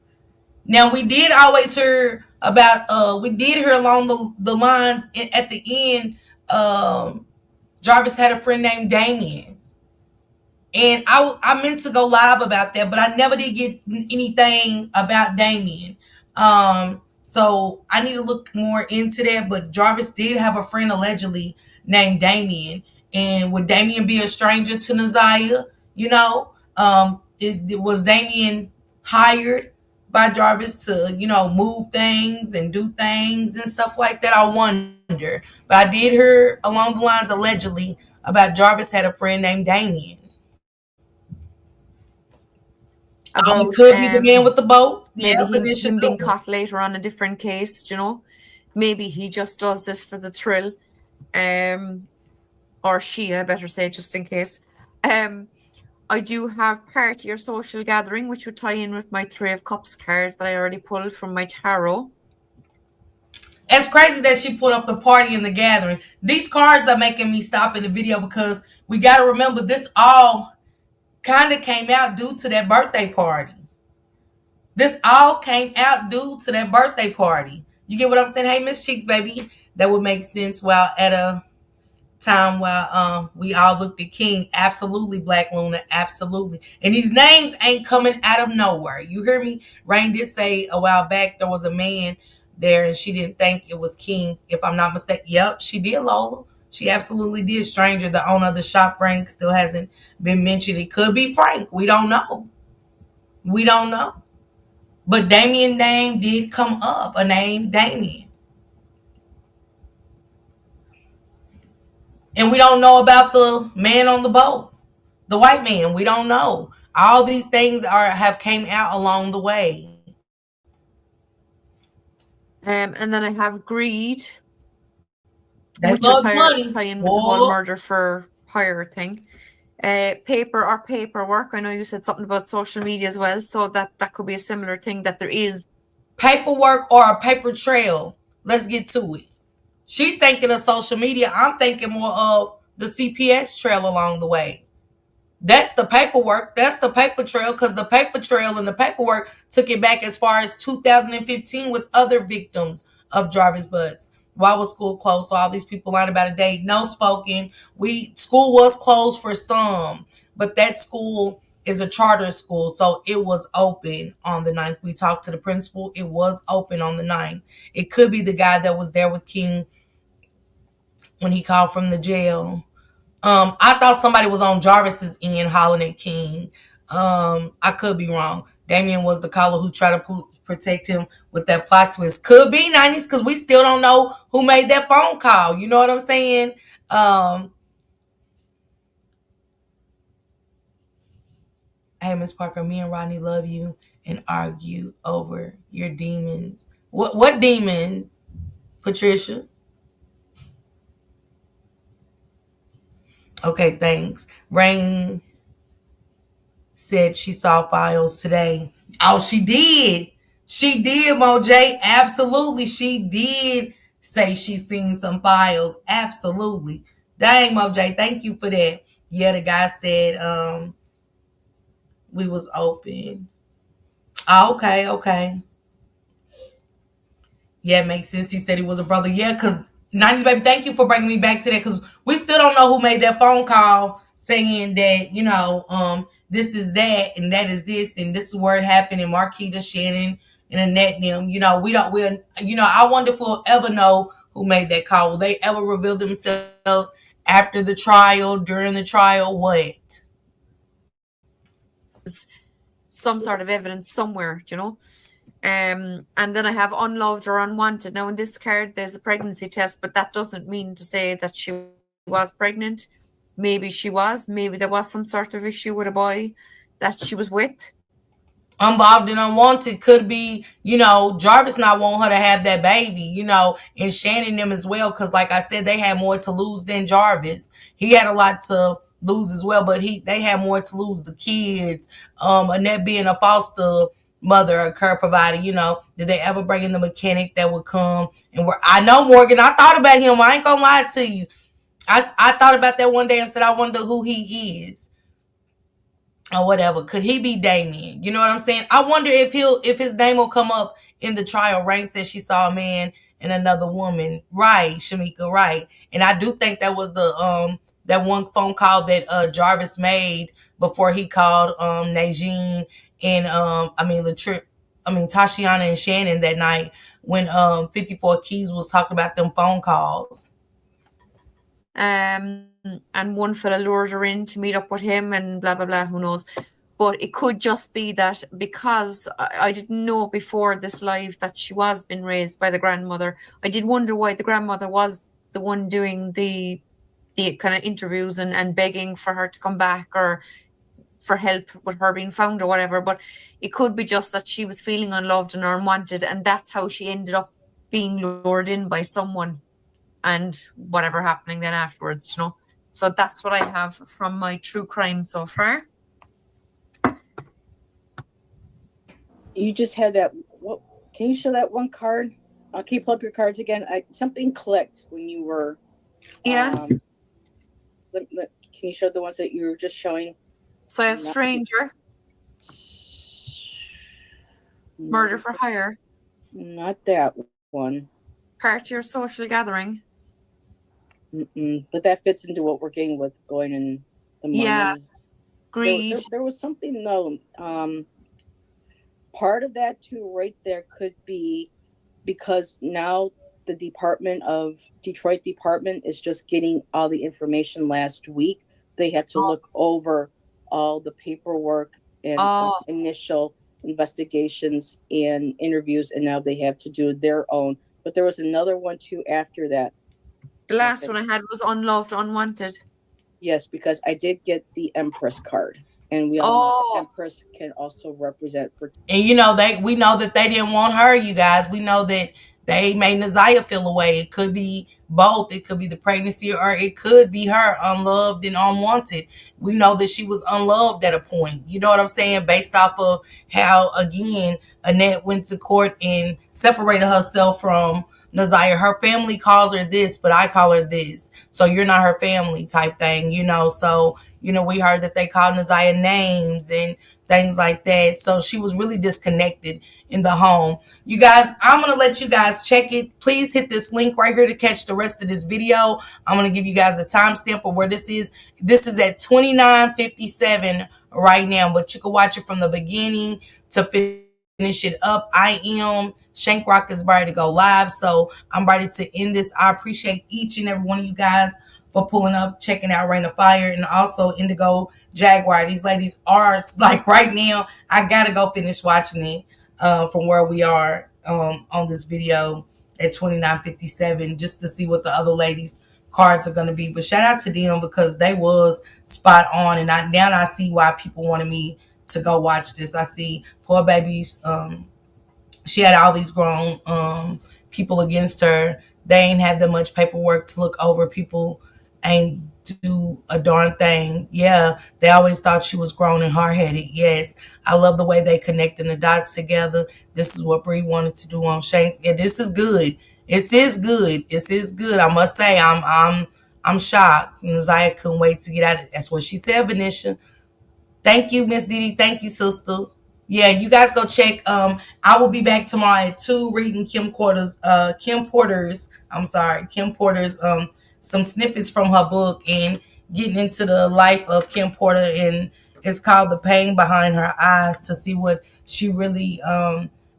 Now, we did always hear about, we did hear along the lines at the end, Jarvis had a friend named Damien. And I meant to go live about that, but I never did get anything about Damien. So I need to look more into that. But Jarvis did have a friend allegedly named Damien. And would Damien be a stranger to Naziah? You know, it was Damien hired by Jarvis to, move things and do things and stuff like that? I wonder. But I did hear along the lines allegedly about Jarvis had a friend named Damien. It could be the man with the boat. Maybe Yeah, him being caught later on a different case, maybe he just does this for the thrill, or she, I better say, just in case. I do have party or social gathering, which would tie in with my Three of Cups card that I already pulled from my tarot. It's crazy that she put up the party and the gathering. These cards are making me stop in the video because we got to remember this all kind of came out due to that birthday party. This all came out due to that birthday party. You get what I'm saying? Hey, Miss Cheeks, baby. That would make sense while at a time while we all looked at King. Absolutely, Black Luna. Absolutely. And these names ain't coming out of nowhere. You hear me? Rain did say a while back there was a man there and she didn't think it was King, if I'm not mistaken. Yep, she did, Lola. She absolutely did. Stranger, the owner of the shop, Frank, still hasn't been mentioned. It could be Frank. We don't know. We don't know. But Damien name did come up. A name, Damien. And we don't know about the man on the boat. The white man. We don't know. All these things have came out along the way. And then I have greed. They love money. Tie in with the whole murder for hire thing. Paper or paperwork. I know you said something about social media as well, so that could be a similar thing, that there is paperwork or a paper trail. Let's get to it. She's thinking of social media. I'm thinking more of the CPS trail along the way. That's the paperwork. That's the paper trail, because the paper trail and the paperwork took it back as far as 2015 with other victims of Jarvis Butts. Why was school closed? So all these people lying about a date. No spoken. School was closed for some, but that school is a charter school, so it was open on the 9th. We talked to the principal. It was open on the 9th. It could be the guy that was there with King when he called from the jail. I thought somebody was on Jarvis's end hollering at King. I could be wrong. Damien was the caller who tried to protect him with that plot twist. Could be 90s, because we still don't know who made that phone call. You know what I'm saying? Hey, Miss Parker, me and Rodney love you and argue over your demons. What demons, Patricia? Okay, thanks. Rain said she saw files today. Oh, she did. She did, Moj. Absolutely. She did say she seen some files. Absolutely. Dang, Moj. Thank you for that. Yeah, the guy said we was open. Oh, okay. Yeah, it makes sense. He said he was a brother. Yeah, because 90s baby, thank you for bringing me back to that, because we still don't know who made that phone call saying that, this is that and that is this and this is where it happened, and Marquita, Shannon, and Annette and them. I wonder if we'll ever know who made that call. Will they ever reveal themselves after the trial, during the trial? What? some sort of evidence somewhere, and then I have unloved or unwanted. Now in this card there's a pregnancy test, but that doesn't mean to say that she was pregnant. Maybe she was. Maybe there was some sort of issue with a boy that she was with. Unloved and unwanted could be, Jarvis not want her to have that baby, and Shannon them as well, because like I said, they had more to lose than Jarvis. He had a lot to lose as well, but they had more to lose. The kids, Annette being a foster mother, a care provider, did they ever bring in the mechanic that would come and work? I know Morgan, I thought about him. I ain't gonna lie to you. I thought about that one day and said, I wonder who he is. Or whatever. Could he be Damien? You know what I'm saying? I wonder if his name will come up in the trial. Rain says she saw a man and another woman. Right, Shamika, right. And I do think that was the that one phone call that Jarvis made before he called Najee and Tashiana and Shannon that night when 54 Keys was talking about them phone calls. And one fella lured her in to meet up with him and blah, blah, blah, who knows. But it could just be that because I didn't know before this live that she was being raised by the grandmother. I did wonder why the grandmother was the one doing the kind of interviews and begging for her to come back or for help with her being found or whatever. But it could be just that she was feeling unloved and unwanted, and that's how she ended up being lured in by someone and whatever happening then afterwards, you know. So that's what I have from my true crime so far. You just had that. What? Can you show that one card? I'll keep up your cards again. Something clicked when you were. Yeah. Can you show the ones that you were just showing? So I have stranger, murder for hire, Not that one. party or social gathering. But that fits into what we're getting with going in the money. Yeah. Greed. There was something though. Part of that too, right there, could be because now the Detroit Department is just getting all the information last week. They have to look over all the paperwork and initial investigations and interviews, and now they have to do their own. But there was another one too after that. The last one I had was unloved, unwanted. Yes, because I did get the Empress card, and we all know Empress can also represent. And we know that they didn't want her. You guys, we know that they made Naziah feel away. It could be both. It could be the pregnancy, or it could be her unloved and unwanted. We know that she was unloved at a point. You know what I'm saying? Based off of how, again, Annette went to court and separated herself from Naziah. Her family calls her this, but I call her this. So you're not her family type thing, you know. So, you know, we heard that they called Naziah names and things like that. So she was really disconnected in the home. You guys, I'm going to let you guys check it. Please hit this link right here to catch the rest of this video. I'm going to give you guys the timestamp of where this is. This is at 29:57 right now, but you can watch it from the beginning to finish it up. I am Shank Rock is ready to go live, so I'm ready to end this. I appreciate each and every one of you guys for pulling up, checking out Rain of Fire, and also Indigo Jaguar. These ladies are, like, right now, I gotta go finish watching it from where we are on this video at 29:57 just to see what the other ladies' cards are going to be. But shout out to them because they was spot on, and now I see why people wanted me to go watch this. I see poor babies. She had all these grown people against her. They ain't had that much paperwork to look over. People ain't do a darn thing. Yeah, they always thought she was grown and hard-headed. Yes, I love the way they connecting the dots together. This is what Bree wanted to do on Shane. Yeah, this is good. It is good. It is good. I must say, I'm shocked. Naziah couldn't wait to get out of it. That's what she said, Venetia. Thank you, Miss Didi. Thank you, sister. Yeah, you guys go check. I will be back tomorrow at 2 reading Kim Porter's some snippets from her book and getting into the life of Kim Porter, and it's called The Pain Behind Her Eyes, to see what she really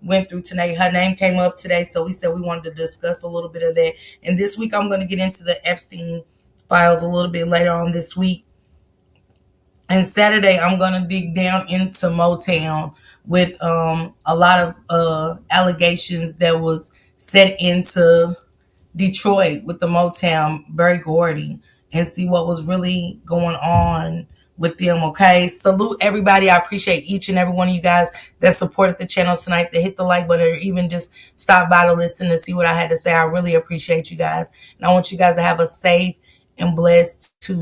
went through today. Her name came up today, so we said we wanted to discuss a little bit of that. And this week I'm going to get into the Epstein files a little bit later on this week. And Saturday, I'm going to dig down into Motown with a lot of allegations that was set into Detroit with the Motown, Berry Gordy, and see what was really going on with them, okay? Salute everybody. I appreciate each and every one of you guys that supported the channel tonight, that hit the like button, or even just stop by to listen to see what I had to say. I really appreciate you guys. And I want you guys to have a safe and blessed Tuesday.